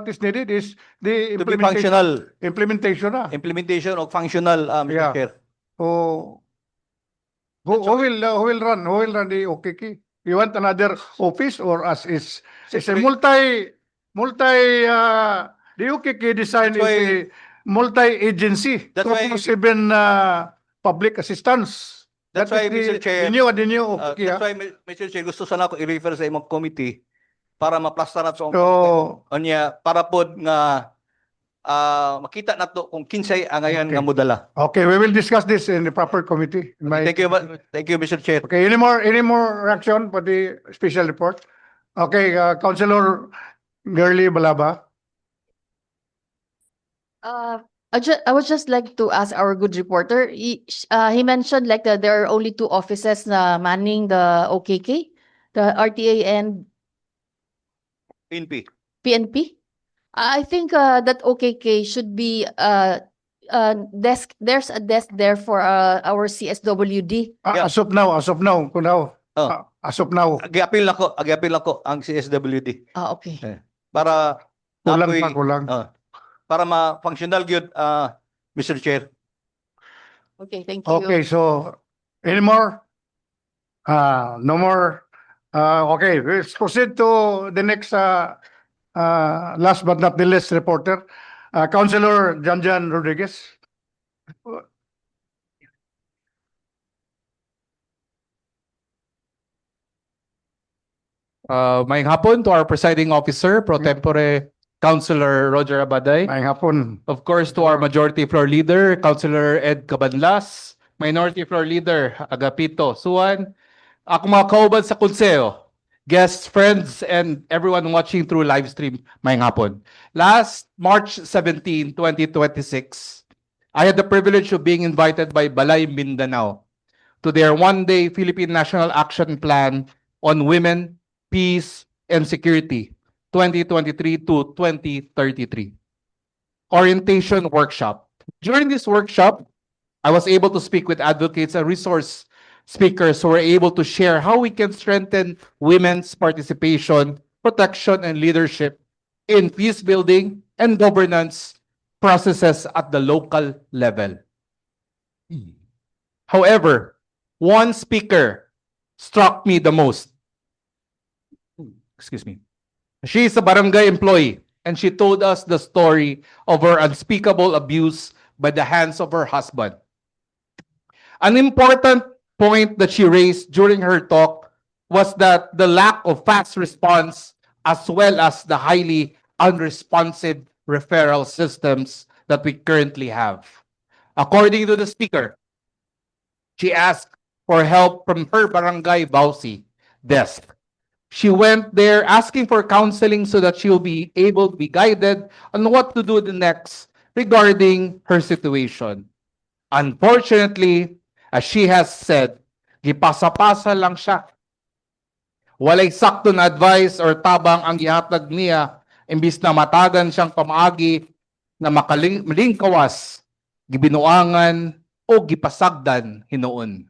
is needed is the To be functional, implementation. implementation of functional, Mr. Yeah. Chair. So, who will run the OKK? You want another office or as is? It's a Siyempre, the OKK design That's is a multi-agency, That's why- 24/7 public assistance. That's That why, is Mr. Chair, the new OKK. that's why, Mr. Chair, gusto sana ko i-refer sa imong committee para maplasta na to So, onya para pod nga makita na to kung kinsay ang ngayon Okay. nga modala. okay, we will discuss this in the proper committee. In my- Thank you, Mr. Chair. Okay, any more reaction for the special report? Okay, Councilor Girly Balaba. I would just like to ask our good reporter. He mentioned like that there are only two offices na manning the OKK, the RTA and PNP. PNP. I think that OKK should be desk. There's a desk there for our CSWD. Yeah. As of now, kunaw. Oh. As of now, Agi-apil nako ang CSWD Okay. para kulang ako'y- pa, kulang. para ma-functional gyud, Mr. Chair. Okay, thank you. Okay, so, any more? No more? Okay, let's proceed to the next, last but not the least reporter, Councilor Janjan Rodriguez. Maayong hapon to our presiding officer, Pro Tempore Councilor Roger Abaday. Maayong hapon. Of course, to our majority floor leader, Councilor Ed Cabanlas. Minority floor leader, Agapito Suwan. Ako mga kauban sa konseyo, guests, friends, and everyone watching through live stream, maayong hapon. Last March 17, 2026, I had the privilege of being invited by Balay Mindanao to their one-day Philippine National Action Plan on Women, Peace, and Security, 2023 to 2033. Orientation workshop. During this workshop, I was able to speak with advocates and resource speakers who were able to share how we can strengthen women's participation, protection, and leadership in peace building and governance processes at the local level. However, one speaker struck me the most. Excuse me. She is a barangay employee and she told us the story of her unspeakable abuse by the hands of her husband. An important point that she raised during her talk was that the lack of fast response as well as the highly unresponsive referral systems that we currently have. According to the speaker, she asked for help from her barangay Bausi desk. She went there asking for counseling so that she'll be able to be guided on what to do the next regarding her situation. Unfortunately, as she has said, gipasa-pasa lang siya. Walay sakto na advice or tabang ang gihatag niya, imbis na matagan siyang pamaagi na malingkawas, gibinuangan o gipasagdan hinuon.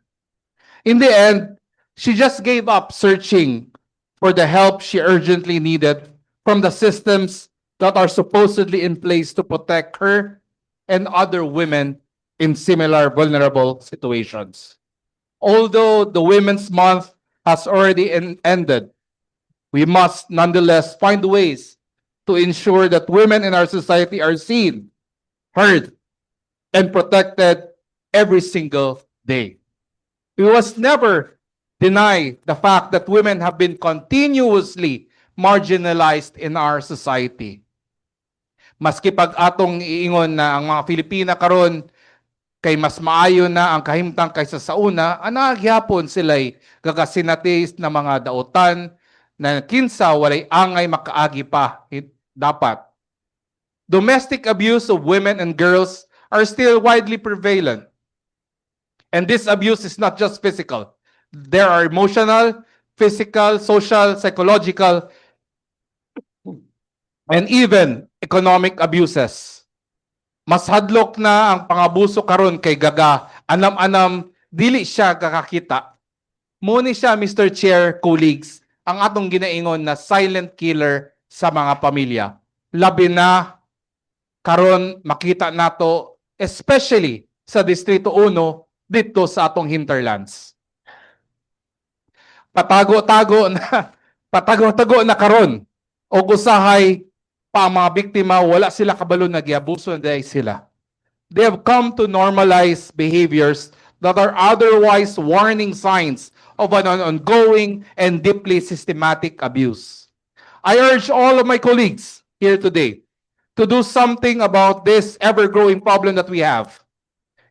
In the end, she just gave up searching for the help she urgently needed from the systems that are supposedly in place to protect her and other women in similar vulnerable situations. Although the Women's Month has already ended, we must nonetheless find ways to ensure that women in our society are seen, heard, and protected every single day. We must never deny the fact that women have been continuously marginalized in our society. Maski pag atong iingon na ang mga Pilipina karon kay mas maayo na ang kahimtang kaysa sa una, anaghapon sila'y gagasinatis na mga dautan na kinsa walay angay makaagi pa dapat. Domestic abuse of women and girls are still widely prevalent. And this abuse is not just physical. There are emotional, physical, social, psychological, and even economic abuses. Mas hadlok na ang pangabuso karon kay gaga, anam-anam, dili siya kakakita. Muni siya, Mr. Chair, colleagues, ang atong ginaingon na silent killer sa mga pamilya. Labi na karon makita nato, especially sa Distrito 1 dito sa atong hinterlands. Patago-tago na karon o usahay pa ang mga biktima, wala sila kabalo na giabuso na sila. They have come to normalize behaviors that are otherwise warning signs of an ongoing and deeply systematic abuse. I urge all of my colleagues here today to do something about this ever-growing problem that we have.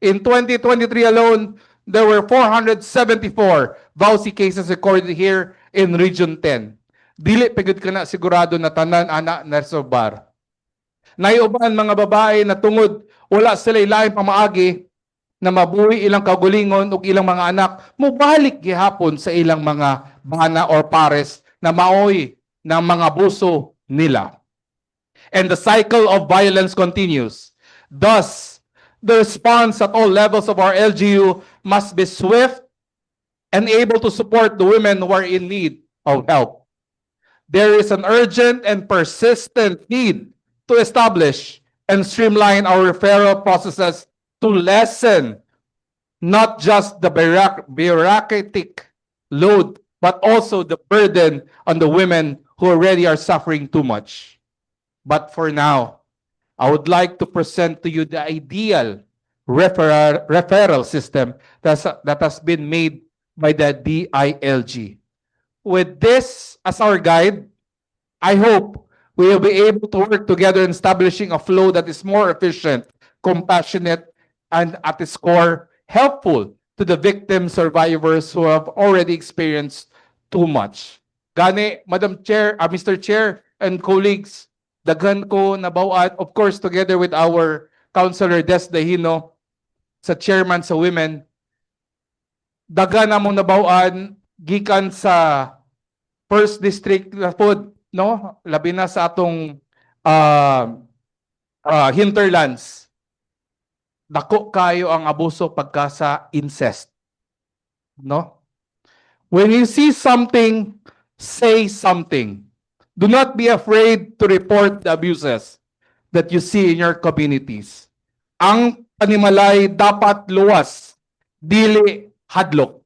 In 2023 alone, there were 474 VAUSI cases recorded here in Region 10. Dili pagod ka na sigurado na tanan anak na resolbar. Naiuban mga babae na tungod wala sila ilaing pamaagi na mabuhi ilang kagulingon ug ilang mga anak, mubalik gihapon sa ilang mga bana or pares na maoy ng mga abuso nila. And the cycle of violence continues. Thus, the response at all levels of our LGU must be swift and able to support the women who are in need of help. There is an urgent and persistent need to establish and streamline our referral processes to lessen not just the bureaucratic load, but also the burden on the women who already are suffering too much. But for now, I would like to present to you the ideal referral system that has been made by the DILG. With this as our guide, I hope we will be able to work together in establishing a flow that is more efficient, compassionate, and at its core, helpful to the victim survivors who have already experienced too much. Gani, Madam Chair, Mr. Chair, and colleagues, daghan ko nabawat, of course, together with our Councilor Des Dahino, sa chairman sa women, daghan namong nabawaan gikan sa First District na pod, no? Labi na sa atong hinterlands. Dako kayo ang abuso pagka sa incest. No? When you see something, say something. Do not be afraid to report the abuses that you see in your communities. Ang panimalay dapat luwas, dili hadlok.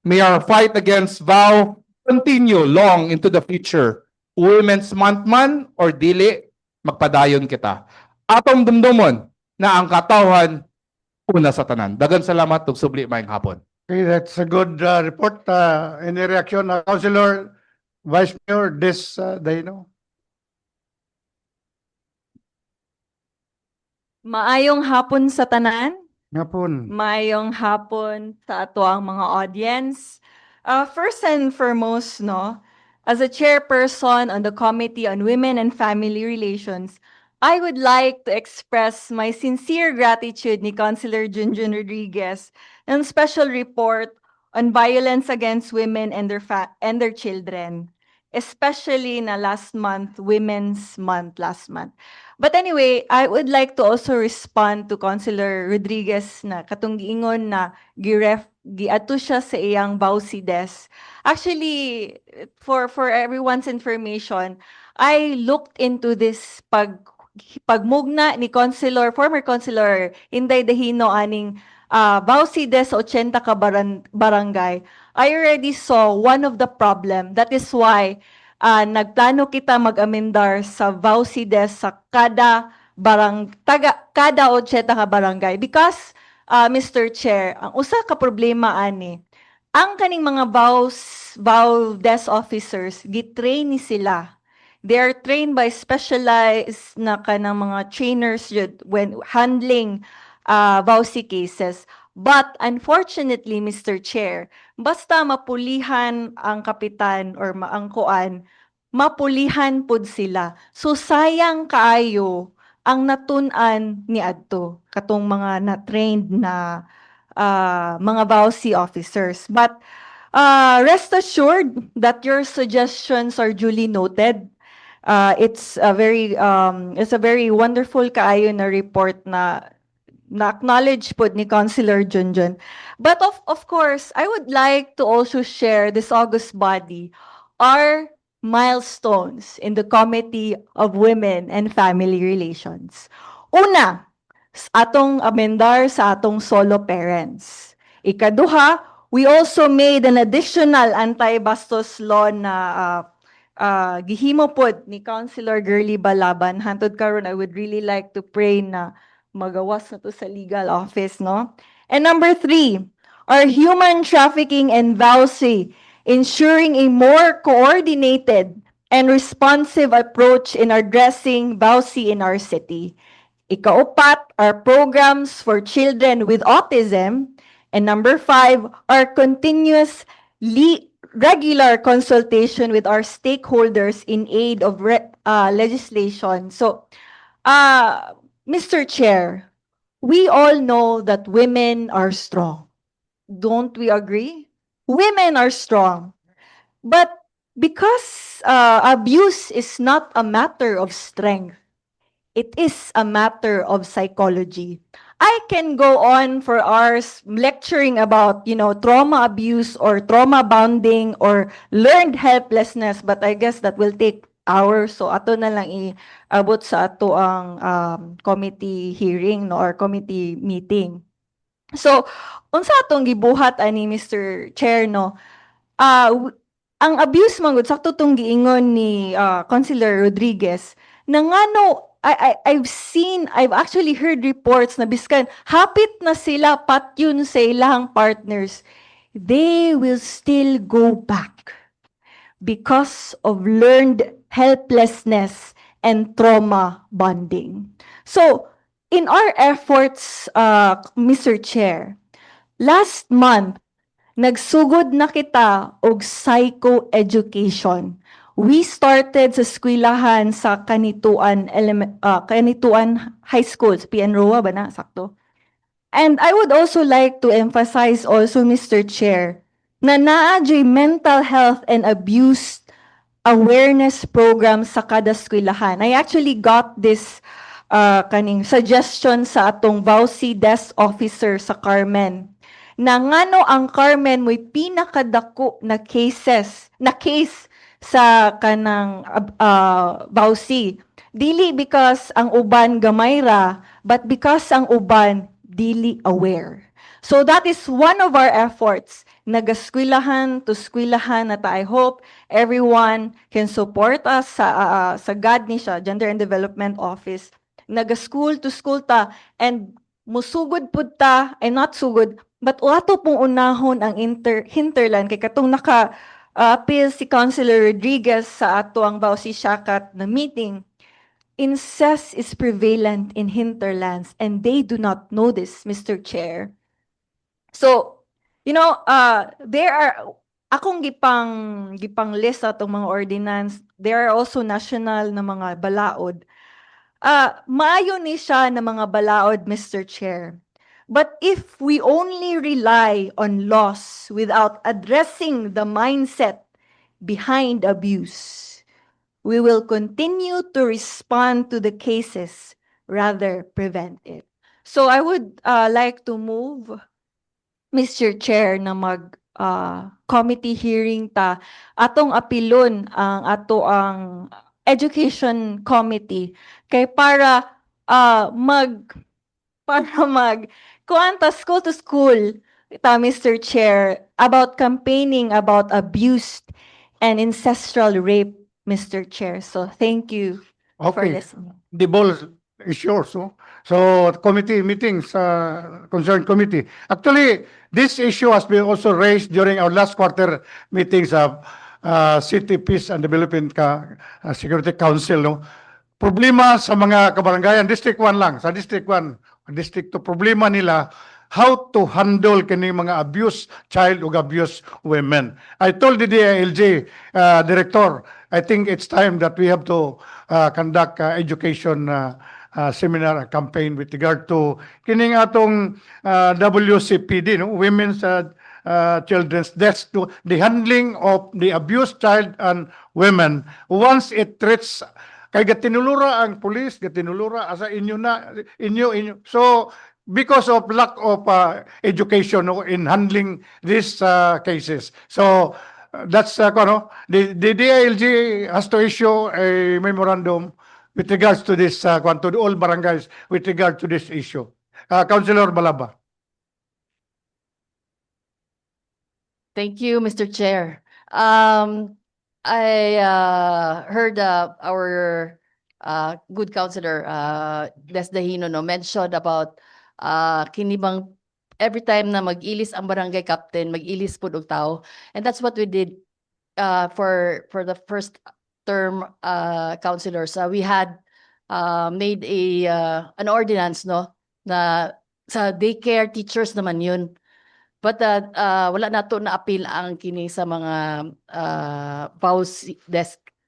May our fight against VAU continue long into the future. Women's Month man or dili, magpadayon kita. Atong dumdumon na ang katawhan una sa tanan. Dagan salamat ug subli maayong hapon. Okay, that's a good report. Any reaction, Councilor Vice Mayor Daino? Maayong hapon sa tanan. Ngapon. Maayong hapon sa ato ang mga audience. First and foremost, no, as a chairperson on the Committee on Women and Family Relations, I would like to express my sincere gratitude ni Councilor Junjun Rodriguez ng special report on violence against women and their children, especially na last month, Women's Month last month. But anyway, I would like to also respond to Councilor Rodriguez na katong giingon na giato siya sa iyang Bausides. Actually, for everyone's information, I looked into this pagmugna ni former Councilor Inday Dahino aning Bausides 80 ka barangay. I already saw one of the problem. That is why nagplano kita mag-amendar sa Bausides sa kada 80 ka barangay because Mr. Chair, ang usa ka problema ani, ang kaning mga Bausides officers gitrain ni sila. They are trained by specialized na kanang mga trainers when handling Bausi cases. But unfortunately, Mr. Chair, basta mapulihan ang kapitan or ang kuan, mapulihan pud sila. So sayang kaayo ang natun-an ni adto katong mga na-trained na mga Bausi officers. But rest assured that your suggestions are duly noted. It's a very wonderful kaayo na report na na-acknowledge po ni Councilor Junjun. But of course, I would like to also share this august body our milestones in the Committee of Women and Family Relations. Una, atong amendar sa atong solo parents. Ikaduha, we also made an additional anti-bastos law na gihimo pod ni Councilor Girly Balaban. Hantod karon, I would really like to pray na magawas na to sa legal office, no? And number 3, our human trafficking and Bausi, ensuring a more coordinated and responsive approach in addressing Bausi in our city. Ikaupat, our programs for children with autism. And number 5, our continuous regular consultation with our stakeholders in aid of legislation. So, Mr. Chair, we all know that women are strong. Don't we agree? Women are strong. But because abuse is not a matter of strength, it is a matter of psychology. I can go on for hours lecturing about, trauma abuse or trauma bonding or learned helplessness, but I guess that will take hours. So ato na lang iabot sa ato ang committee hearing, no, or committee meeting. So unsa atong gibuhat ani Mr. Chair, no, ang abuse mangud sakto tong giingon ni Councilor Rodriguez na ngano I've actually heard reports na biskan hapit na sila patyun sa ilang partners, they will still go back because of learned helplessness and trauma bonding. So, in our efforts, Mr. Chair, last month, nagsugod na kita og psychoeducation. We started sa eskwelahan sa Kanituan High School, sa PN Roa ba na, sakto? And I would also like to emphasize also, Mr. Chair, na naadyo'y mental health and abuse awareness program sa kada eskwelahan. I actually got this kaning suggestion sa atong Bausi desk officer sa Carmen na ngano ang Carmen mo'y pinakadako na case sa kanang Bausi. Dili because ang uban gamay ra, but because ang uban dili aware. So that is one of our efforts. Nagaskwelahan to skwilahan at I hope everyone can support us sa GAD ni siya, Gender and Development Office. Naga-school to school ta and musugod pud ta ay not sugod but wato pong unahon ang hinterland kay katong appeal si Councilor Rodriguez sa ato ang Bausi Shakat na meeting. Incest is prevalent in hinterlands and they do not know this, Mr. Chair. So, there are akong gipang list atong mga ordinance. There are also national na mga balaod. Maayo ni siya na mga balaod, Mr. Chair. But if we only rely on laws without addressing the mindset behind abuse, we will continue to respond to the cases, rather prevent it. So I would like to move, Mr. Chair, na committee hearing ta atong apilon ang ato ang Education Committee kay para kuanta school to school ta, Mr. Chair, about campaigning about abuse and ancestral rape, Mr. Chair. So thank you for Okay, listening. the ball is yours. So committee meetings, concerned committee. Actually, this issue has been also raised during our last quarter meetings of City Peace and Development Security Council. No? Problema sa mga kabarangayan, District 1 lang, sa District 1, District 2, problema nila how to handle kini mga abuse child o abuse women. I told the DILG director, I think it's time that we have to conduct education seminar campaign with regard to kining atong WCPD, no, women's children's deaths, to the handling of the abused child and women once it reaches kay gatinulura ang police, gatinulura asa inyo so because of lack of education in handling these cases. So that's the DILG has to issue a memorandum with regards to this to all barangays with regard to this issue. Councilor Balaba. Thank you, Mr. Chair. I heard our good councilor Des Dahino mentioned about kinibang every time na mag-ilis ang barangay captain, mag-ilis po og tao. And that's what we did for the first term councilors. We had made an ordinance na sa daycare teachers naman yun. But wala nato na appeal ang kini sa mga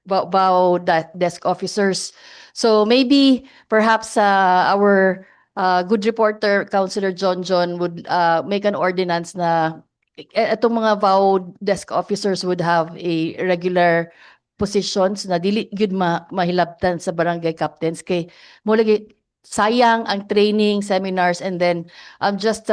BAW desk officers. So maybe perhaps our good reporter Councilor John would make an ordinance na itong mga BAW desk officers would have a regular positions na dili gyud mahilabtan sa barangay captains kay mo lagi sayang ang training seminars and then just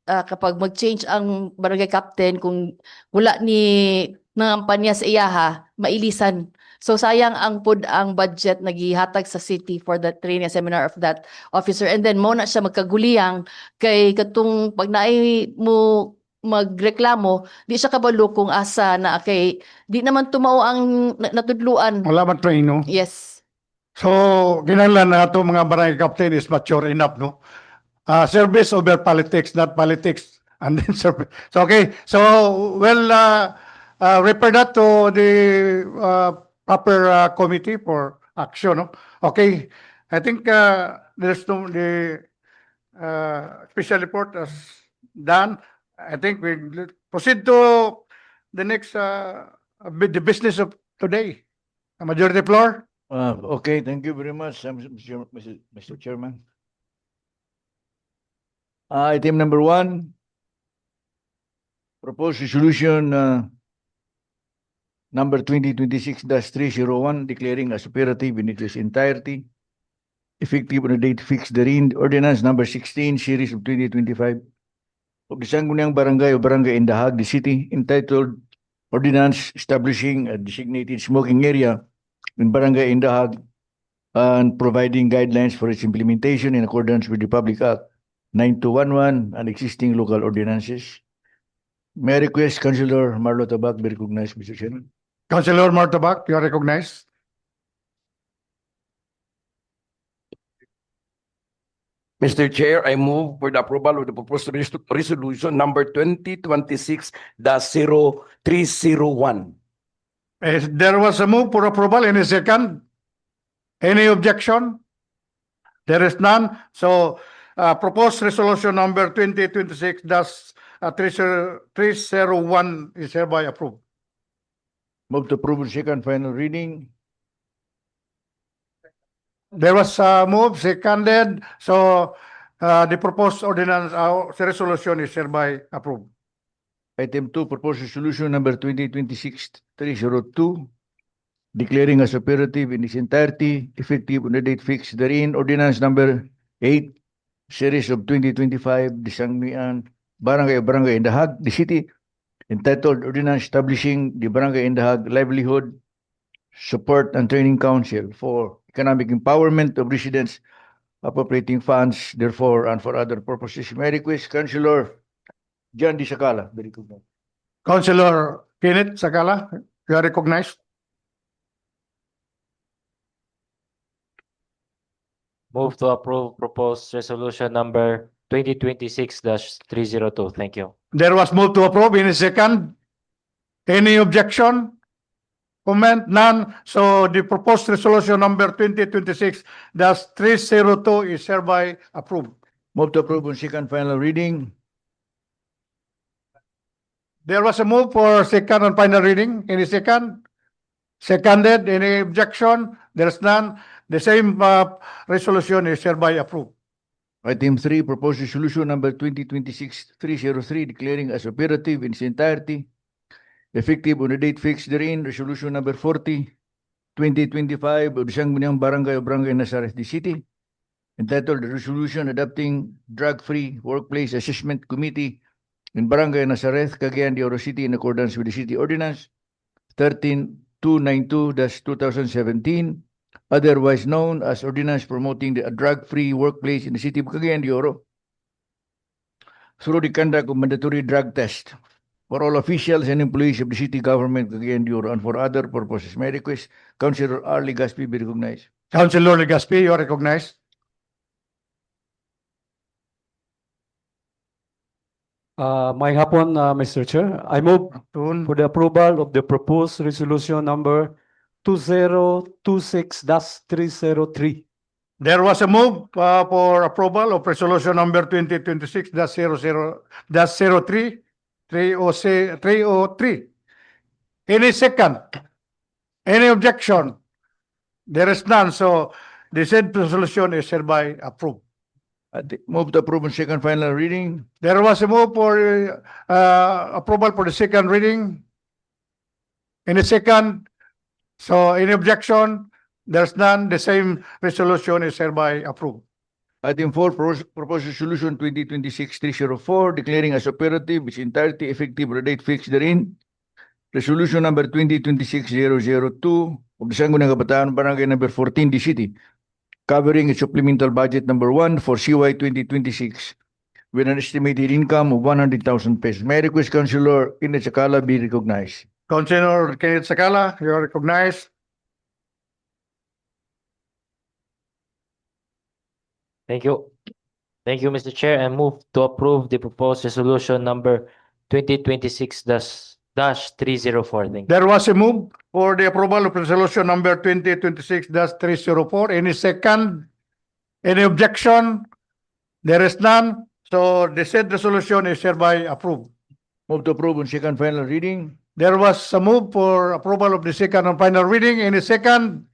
kapag mag-change ang barangay captain kung wala ni nangampanya sa iyaha mailisan. So sayang ang budget nagihatag sa city for the training seminar of that officer and then mo na siya magkaguliyang kay katong pag naay mo magreklamo di siya kabalo kung asa na kay di naman tumao ang natudluan. Wala man train, no? Yes. So kinahanglan na ato mga barangay captain is mature enough, no? Service over politics, not politics and then service. So okay, so refer that to the proper committee for action, no? Okay, I think there's no the special report as done. I think we proceed to the next the business of today. Majority floor. Okay, thank you very much, Mr. Chairman. Item number 1, proposed resolution number 2026-301 declaring as operative in its entirety, effective on the date fixed therein, ordinance number 16 series of 2025 of the Sangguniang Barangay o Barangay Indahag, the city, entitled Ordinance Establishing a Designated Smoking Area in Barangay Indahag and providing guidelines for its implementation in accordance with the Public Act 9211 and existing local ordinances. May I request Councilor Marlo Tabak be recognized, Mr. Chairman. Councilor Martabak, you are recognized. Mr. Chair, I move for the approval of the proposed resolution number 2026-0301. There was a move for approval in a second. Any objection? There is none. So, proposed resolution number 2026-301 is hereby approved. Move to approve on second final reading. There was a move, seconded, so the proposed ordinance, the resolution is hereby approved. Item 2, proposed resolution number 2026-302, declaring as operative in its entirety, effective on the date fixed therein, ordinance number 8, series of 2025, Disangnian Barangay Indahag, the city, entitled Ordinance Establishing the Barangay Indahag Livelihood Support and Training Council for Economic Empowerment of Residents, appropriating funds, therefore, and for other purposes. May I request Councilor John D. Sakala, very good. Councilor Kenneth Sakala, you are recognized. Move to approve proposed resolution number 2026-302. Thank you. There was move to approve in a second. Any objection? Comment? None. So the proposed resolution number 2026-302 is hereby approved. Move to approve on second final reading. There was a move for second and final reading. Any second? Seconded. Any objection? There's none. The same resolution is hereby approved. Item 3, proposed resolution number 2026-303, declaring as operative in its entirety, effective on the date fixed therein, resolution number 40, 2025 of the Sangguniang Barangay of Barangay Nazareth City, entitled the Resolution Adopting Drug-Free Workplace Assessment Committee in Barangay Nazareth, Cagayan de Oro City, in accordance with the City Ordinance 13292-2017, otherwise known as Ordinance Promoting the Drug-Free Workplace in the City of Cagayan de Oro, through the conduct of mandatory drug test for all officials and employees of the city government of Cagayan de Oro and for other purposes. May I request Councilor R. Legaspi be recognized. Councilor Legaspi, you are recognized. May hapon, Mr. Chair. I move for the approval of the proposed resolution number 2026-303. There was a move for approval of resolution number 2026-03. 303. Any second? Any objection? There is none. So the said resolution is hereby approved. Move to approve on second final reading. There was a move for approval for the second reading. Any second? So any objection? There's none. The same resolution is hereby approved. Item 4, proposed resolution 2026-304, declaring as operative its entirety, effective on the date fixed therein, resolution number 2026-002 of the Sangguniang Kabataan Barangay number 14, the city, covering its supplemental budget number 1 for CY 2026 with an estimated income of 100,000 pesos. May I request Councilor Kenneth Sakala be recognized. Councilor Kenneth Sakala, you are recognized. Thank you. Thank you, Mr. Chair, and move to approve the proposed resolution number 2026-304. Thank you. There was a move for the approval of resolution number 2026-304. Any second? Any objection? There is none. So the said resolution is hereby approved. Move to approve on second final reading. There was a move for approval of the second and final reading. Any second?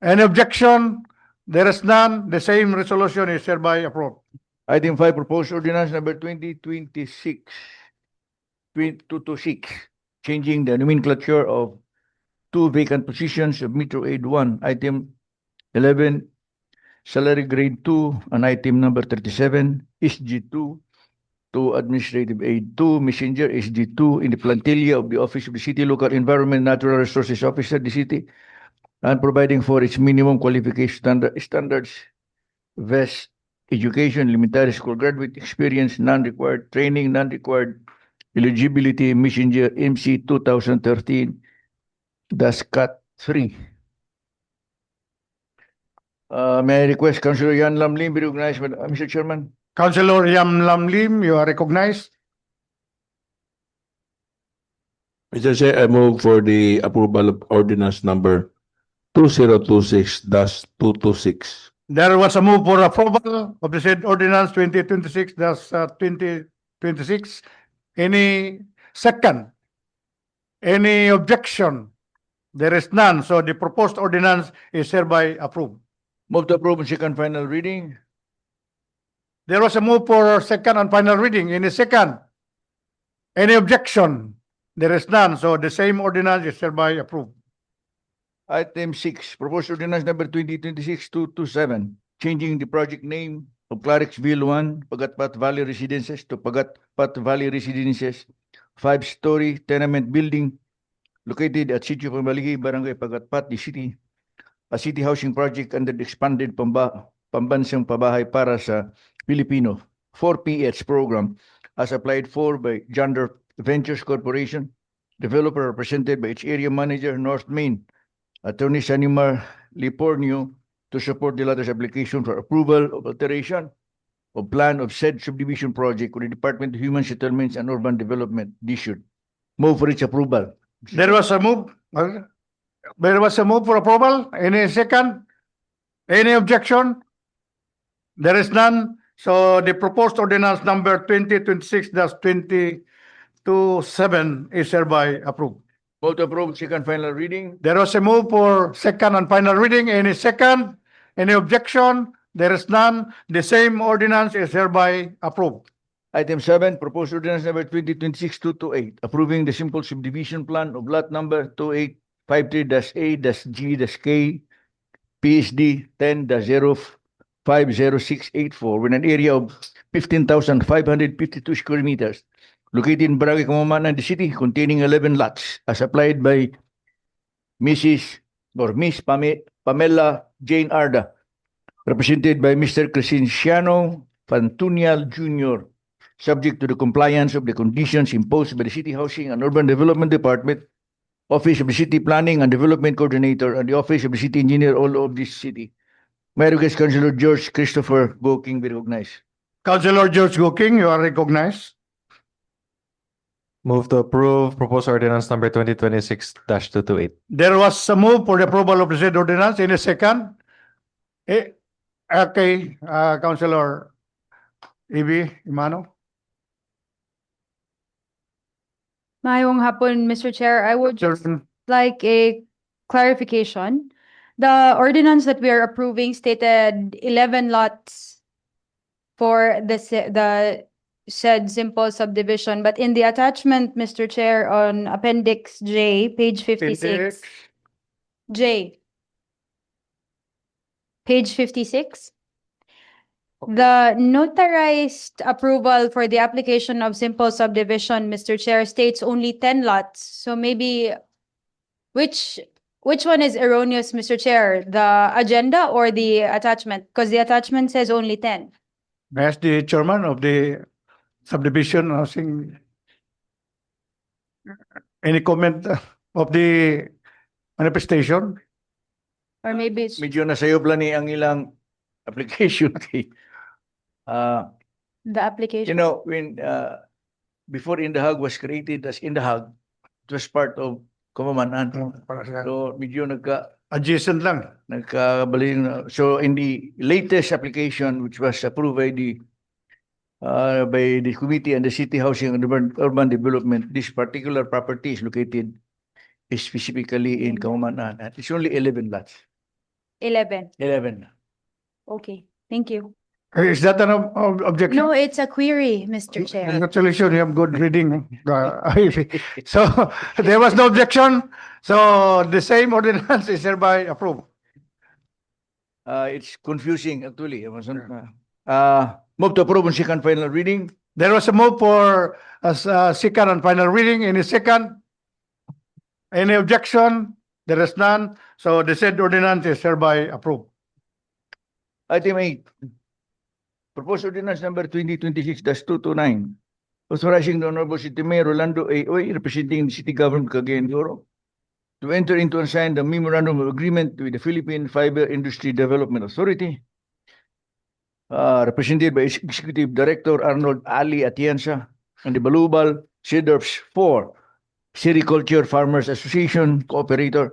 Any objection? There is none. The same resolution is hereby approved. Item 5, proposed ordinance number 2026-226, changing the nomenclature of 2 vacant positions of Metro Aid 1, item 11, salary grade 2, and item number 37, SG2, to Administrative Aid 2, Messenger SG2 in the plantilla of the Office of the City Local Environment Natural Resources Officer, the city, and providing for its minimum qualification standards, vest education, elementary school graduate experience, non-required training, non-required eligibility, messenger MC 2013, that's cut 3. May I request Councilor Yan Lam Lim be recognized, Mr. Chairman? Councilor Yam Lam Lim, you are recognized. Mr. Chair, I move for the approval of ordinance number 2026-226. There was a move for approval of the said ordinance 2026-2026. Any second? Any objection? There is none, so the proposed ordinance is hereby approved. Move to approve on second final reading. There was a move for second and final reading. Any second? Any objection? There is none, so the same ordinance is hereby approved. Item 6, proposed ordinance number 2026-227, changing the project name of Clarksville 1, Pagatpat Valley Residences to Pagatpat Valley Residences, 5-story tenement building located at Sitio Pamalihi, Barangay Pagatpat, the city, a city housing project under the expanded Pambansang Pabahay para sa Filipino 4PH program as applied for by Gender Ventures Corporation, developer represented by its area manager, North Main, Attorney Sanimar Lipornio, to support the latter's application for approval of alteration of plan of said subdivision project with the Department of Human Settlements and Urban Development, DSUD. Move for its approval. There was a move. There was a move for approval. Any second? Any objection? There is none. So the proposed ordinance number 2026-2027 is hereby approved. Move to approve second final reading. There was a move for second and final reading. Any second? Any objection? There is none. The same ordinance is hereby approved. Item 7, proposed ordinance number 2026-228, approving the simple subdivision plan of lot number 2853-A-G-K PSD 10-0500684 with an area of 15,552 square meters located in Barangay Kamamanan, the city, containing 11 lots as applied by Miss Pamela Jane Arda, represented by Mr. Crescenciano Fantunial Jr., subject to the compliance of the conditions imposed by the City Housing and Urban Development Department, Office of the City Planning and Development Coordinator, and the Office of the City Engineer, all of this city. May I request Councilor George Christopher Goking be recognized. Councilor George Goking, you are recognized. Move to approve proposed ordinance number 2026-228. There was a move for the approval of the said ordinance. Any second? Okay, Councilor Ibi Imano. Mayong hapon, Mr. Chair. I would just Certain. like a clarification. The ordinance that we are approving stated 11 lots for the said simple subdivision, but in the attachment, Mr. Chair, on Appendix J, page 56. J. Page 56. The notarized approval for the application of simple subdivision, Mr. Chair, states only 10 lots. So maybe which one is erroneous, Mr. Chair? The agenda or the attachment? Because the attachment says only 10. May I ask the chairman of the subdivision housing, any comment of the manifestation? Or maybe it's Medyo nasayo ni ang ilang application. the application. You know, when before Indahag was created as Indahag, it was part of Kamamanan. So medyo adjacent lang. nagkabaling. So in the latest application, which was approved by the committee and the City Housing and Urban Development, this particular property is located specifically in Kamamanan. And it's only 11 lots. 11. 11. Okay, thank you. Is that an objection? No, it's a query, Mr. Chair. Congratulations, you have good reading. So there was no objection. So the same ordinance is hereby approved. It's confusing actually. Move to approve on second final reading. There was a move for a second and final reading. Any second? Any objection? There is none. So the said ordinance is hereby approved. Item 8. Proposed ordinance number 2026-229, authorizing the Honorable City Mayor Rolando A. Oy, representing the City Government of Cagayan de Oro, to enter into and sign the memorandum of agreement with the Philippine Fiber Industry Development Authority, represented by Executive Director Arnold Ali Atienza, and the Balubal Cedars 4 Sericulture Farmers Association Cooperator,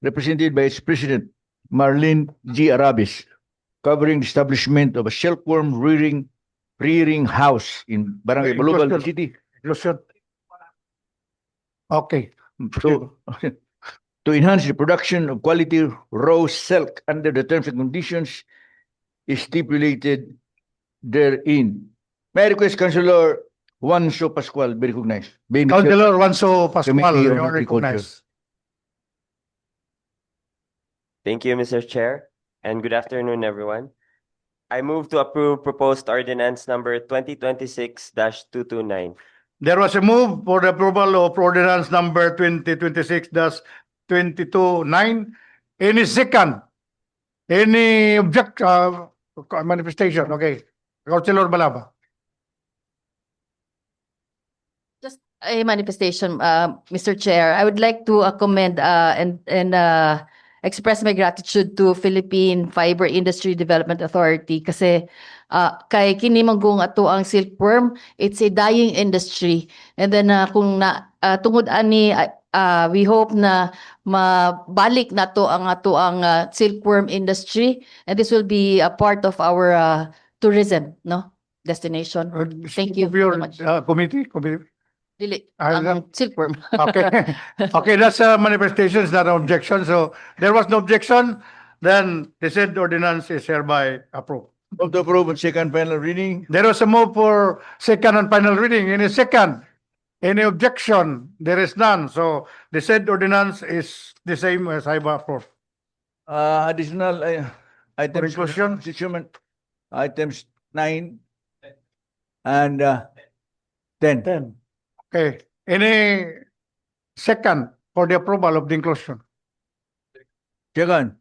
represented by its President Marlene G. Arabis, covering the establishment of a silkworm rearing house in Barangay Balubal Inclusion. City. Inclusion. Okay. To enhance the production of quality raw silk under the terms and conditions stipulated therein. May I request Councilor Juanso Pascual be recognized? Being the chair- Councilor Wanso Pascual, Committee you on are Agriculture. recognized. Thank you, Mr. Chair, and good afternoon, everyone. I move to approve proposed ordinance number 2026-229. There was a move for the approval of ordinance number 2026-229. Any second? Any manifestation? Okay. Councilor Balaba. Just a manifestation, Mr. Chair. I would like to commend and express my gratitude to Philippine Fiber Industry Development Authority kasi kay kini manggong ato ang silkworm, it's a dying industry. And then kung tungod ani we hope na mabalik na to ang ato ang silkworm industry, and this will be a part of our tourism destination. Thank you Of your so much. committee? Dili, Ah, ang silkworm. Okay. Okay, that's a manifestation, it's not an objection. So there was no objection, then the said ordinance is hereby approved. Move to approve on second final reading. There was a move for second and final reading. Any second? Any objection? There is none. So the said ordinance is the same as I approved. Additional items. inclusion? Items 9 and 10. 10. Okay. Any second for the approval of the inclusion? Second.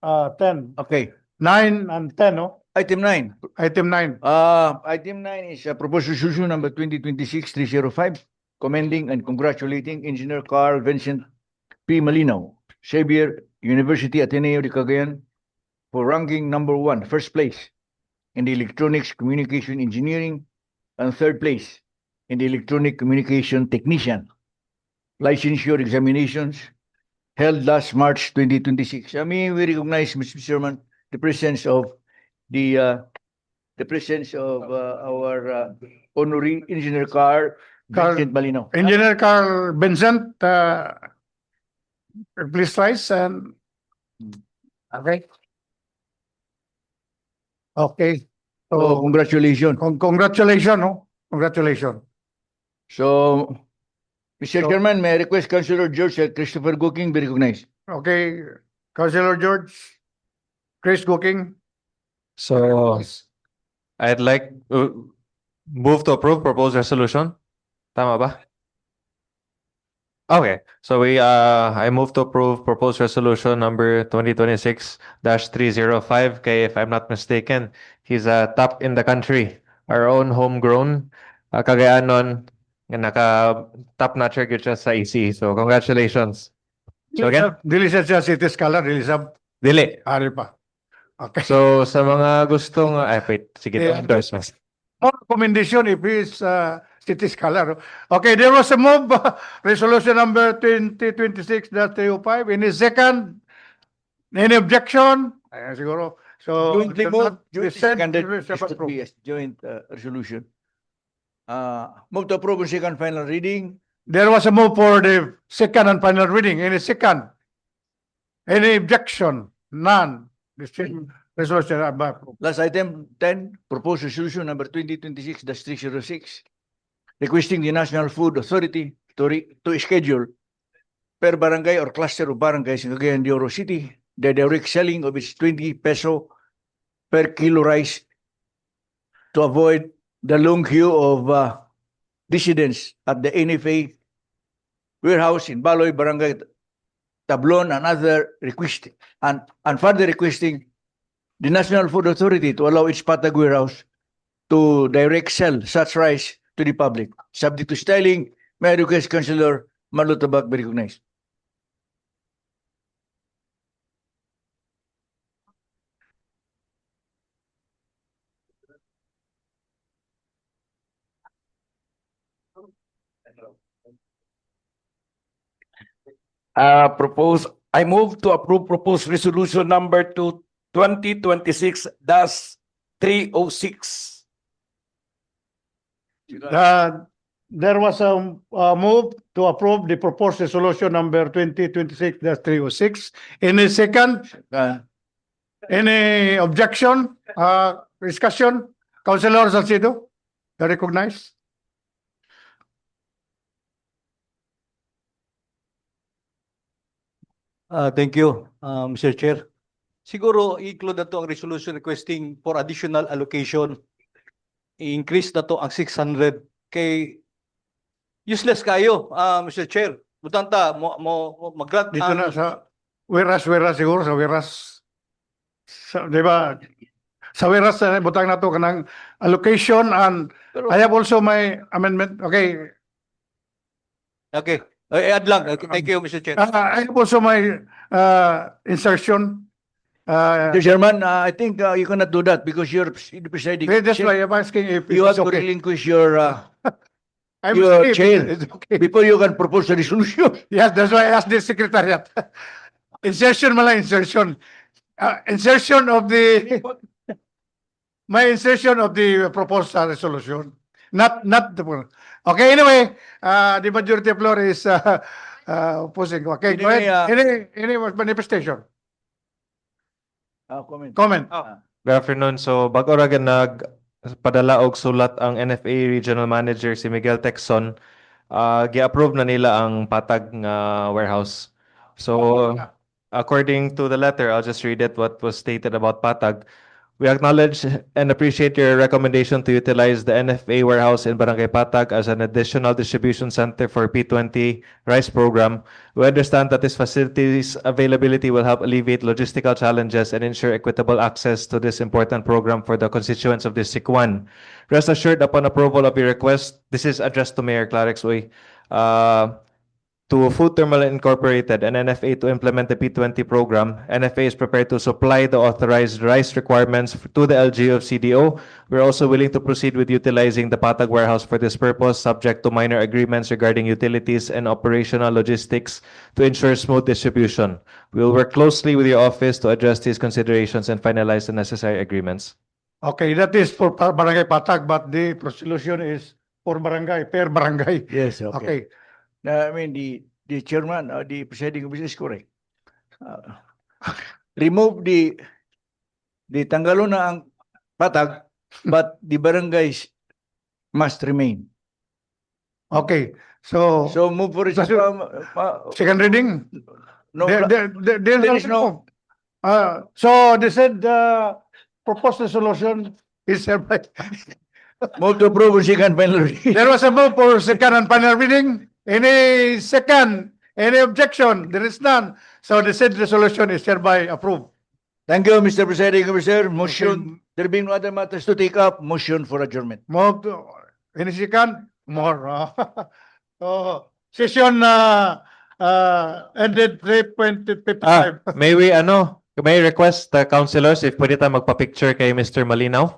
10. Okay. 9 and 10, no? Item 9. Item 9. Item 9 is proposed resolution number 2026-305, commending and congratulating Engineer Carl Vincent P. Malinaw, Xavier University Ateneo de Cagayan, for ranking number 1, first place in the Electronics Communication Engineering, and third place in the Electronic Communication Technician licensure examinations held last March 2026. I mean, we recognize, Mr. Chairman, the presence of our honoree Engineer Carl Vincent Malinaw. Engineer Carl Vincent, please rise and. Okay. Okay. So, congratulations. Congratulations, no? Congratulations. So, Mr. So- Chairman, may I request Councilor George Christopher Gooking be recognized? Okay, Councilor George, Chris Cooking. So, I'd like to move to approve proposed resolution. Tama ba? Okay, so I move to approve proposed resolution number 2026-305. Kay, if I'm not mistaken, he's a top in the country. Our own homegrown Cagayanon, naka top notcher gyud siya sa EC. So congratulations. So again, Dili siya city scholar, dili siya dili. ari pa. Okay. So sa mga gustong wait, sige to Yeah. endorsements. More commendation if he is city scholar. Okay, there was a move, resolution number 2026-305. Any second? Any objection? Ayan, siguro. So, Jointly moved, the jointly said seconded, resolution it should approved. be a joint resolution. Move to approve on second final reading. There was a move for the second and final reading. Any second? Any objection? None. The same resolution approved. Last item 10, proposed resolution number 2026-306, requesting the National Food Authority to schedule per barangay or cluster of barangays in Cagayan de Oro City the direct selling of its 20 peso per kilo rice to avoid the long queue of dissidents at the NFA warehouse in Baloy, Barangay Tablon, and other requesting and further requesting the National Food Authority to allow its Patag warehouse to direct sell such rice to the public. Subject to styling, may I request Councilor Marlo Tabak be recognized. I move to approve proposed resolution number 2026-306. There was a move to approve the proposed resolution number 2026-306. Any second? Any objection? Discussion? Councilor Salcido, you recognize? Thank you, Mr. Chair. Siguro i-include na to ang resolution requesting for additional allocation. I-increase na to ang 600 kay useless kayo, Mr. Chair. Butanta mag-grant Dito na sa Whereas siguro sa Whereas. Di ba? Sa Whereas, butang na to kanang allocation and I have also my amendment. Okay. Okay. Add lang. Thank you, Mr. Chair. I have also my insertion. Mr. Chairman, I think you cannot do that because you're the presiding. That's why I'm asking if You have it's to okay. relinquish your I'm your asking if chair it's okay. before you can propose a resolution. Yes, that's why I asked the secretariat. Insertion mala insertion. Insertion of the my insertion of the proposed resolution. Not the okay, anyway, the majority floor is opposing. Okay, go ahead. Any manifestation? Comment. Comment. Good afternoon. So, bago ra nagpadala og sulat ang NFA Regional Manager si Miguel Texon, gi-approve na nila ang patag nga warehouse. So, according to the letter, I'll just read it what was stated about patag. We acknowledge and appreciate your recommendation to utilize the NFA warehouse in Barangay Patag as an additional distribution center for P20 rice program. We understand that this facility's availability will help alleviate logistical challenges and ensure equitable access to this important program for the constituents of District 1. Rest assured, upon approval of your request, this is addressed to Mayor Clarix Uy, to Food Terminal Incorporated and NFA to implement the P20 program. NFA is prepared to supply the authorized rice requirements to the LGU of CDO. We're also willing to proceed with utilizing the Patag warehouse for this purpose, subject to minor agreements regarding utilities and operational logistics to ensure smooth distribution. We will work closely with your office to address these considerations and finalize the necessary agreements. Okay, that is for Barangay Patag, but the resolution is for barangay, per barangay. Yes, okay. Okay. I mean, the chairman, the presiding officer is correct. Remove the tanggalo na ang patag, but the barangays must remain. Okay. So move for it. second reading? No, There is no. So they said proposed resolution is hereby. Move to approve on second final reading. There was a move for second and final reading. Any second, any objection? There is none. So the said resolution is hereby approved. Thank you, Mr. Presiding Officer. Motion, there being no other matters to take up, motion for adjournment. Move to, any second? More. So, session ended 3:55. May request the councilors if pwede tayo magpa-picture kay Mr. Malinaw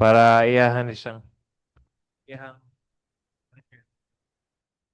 para iyahan siyang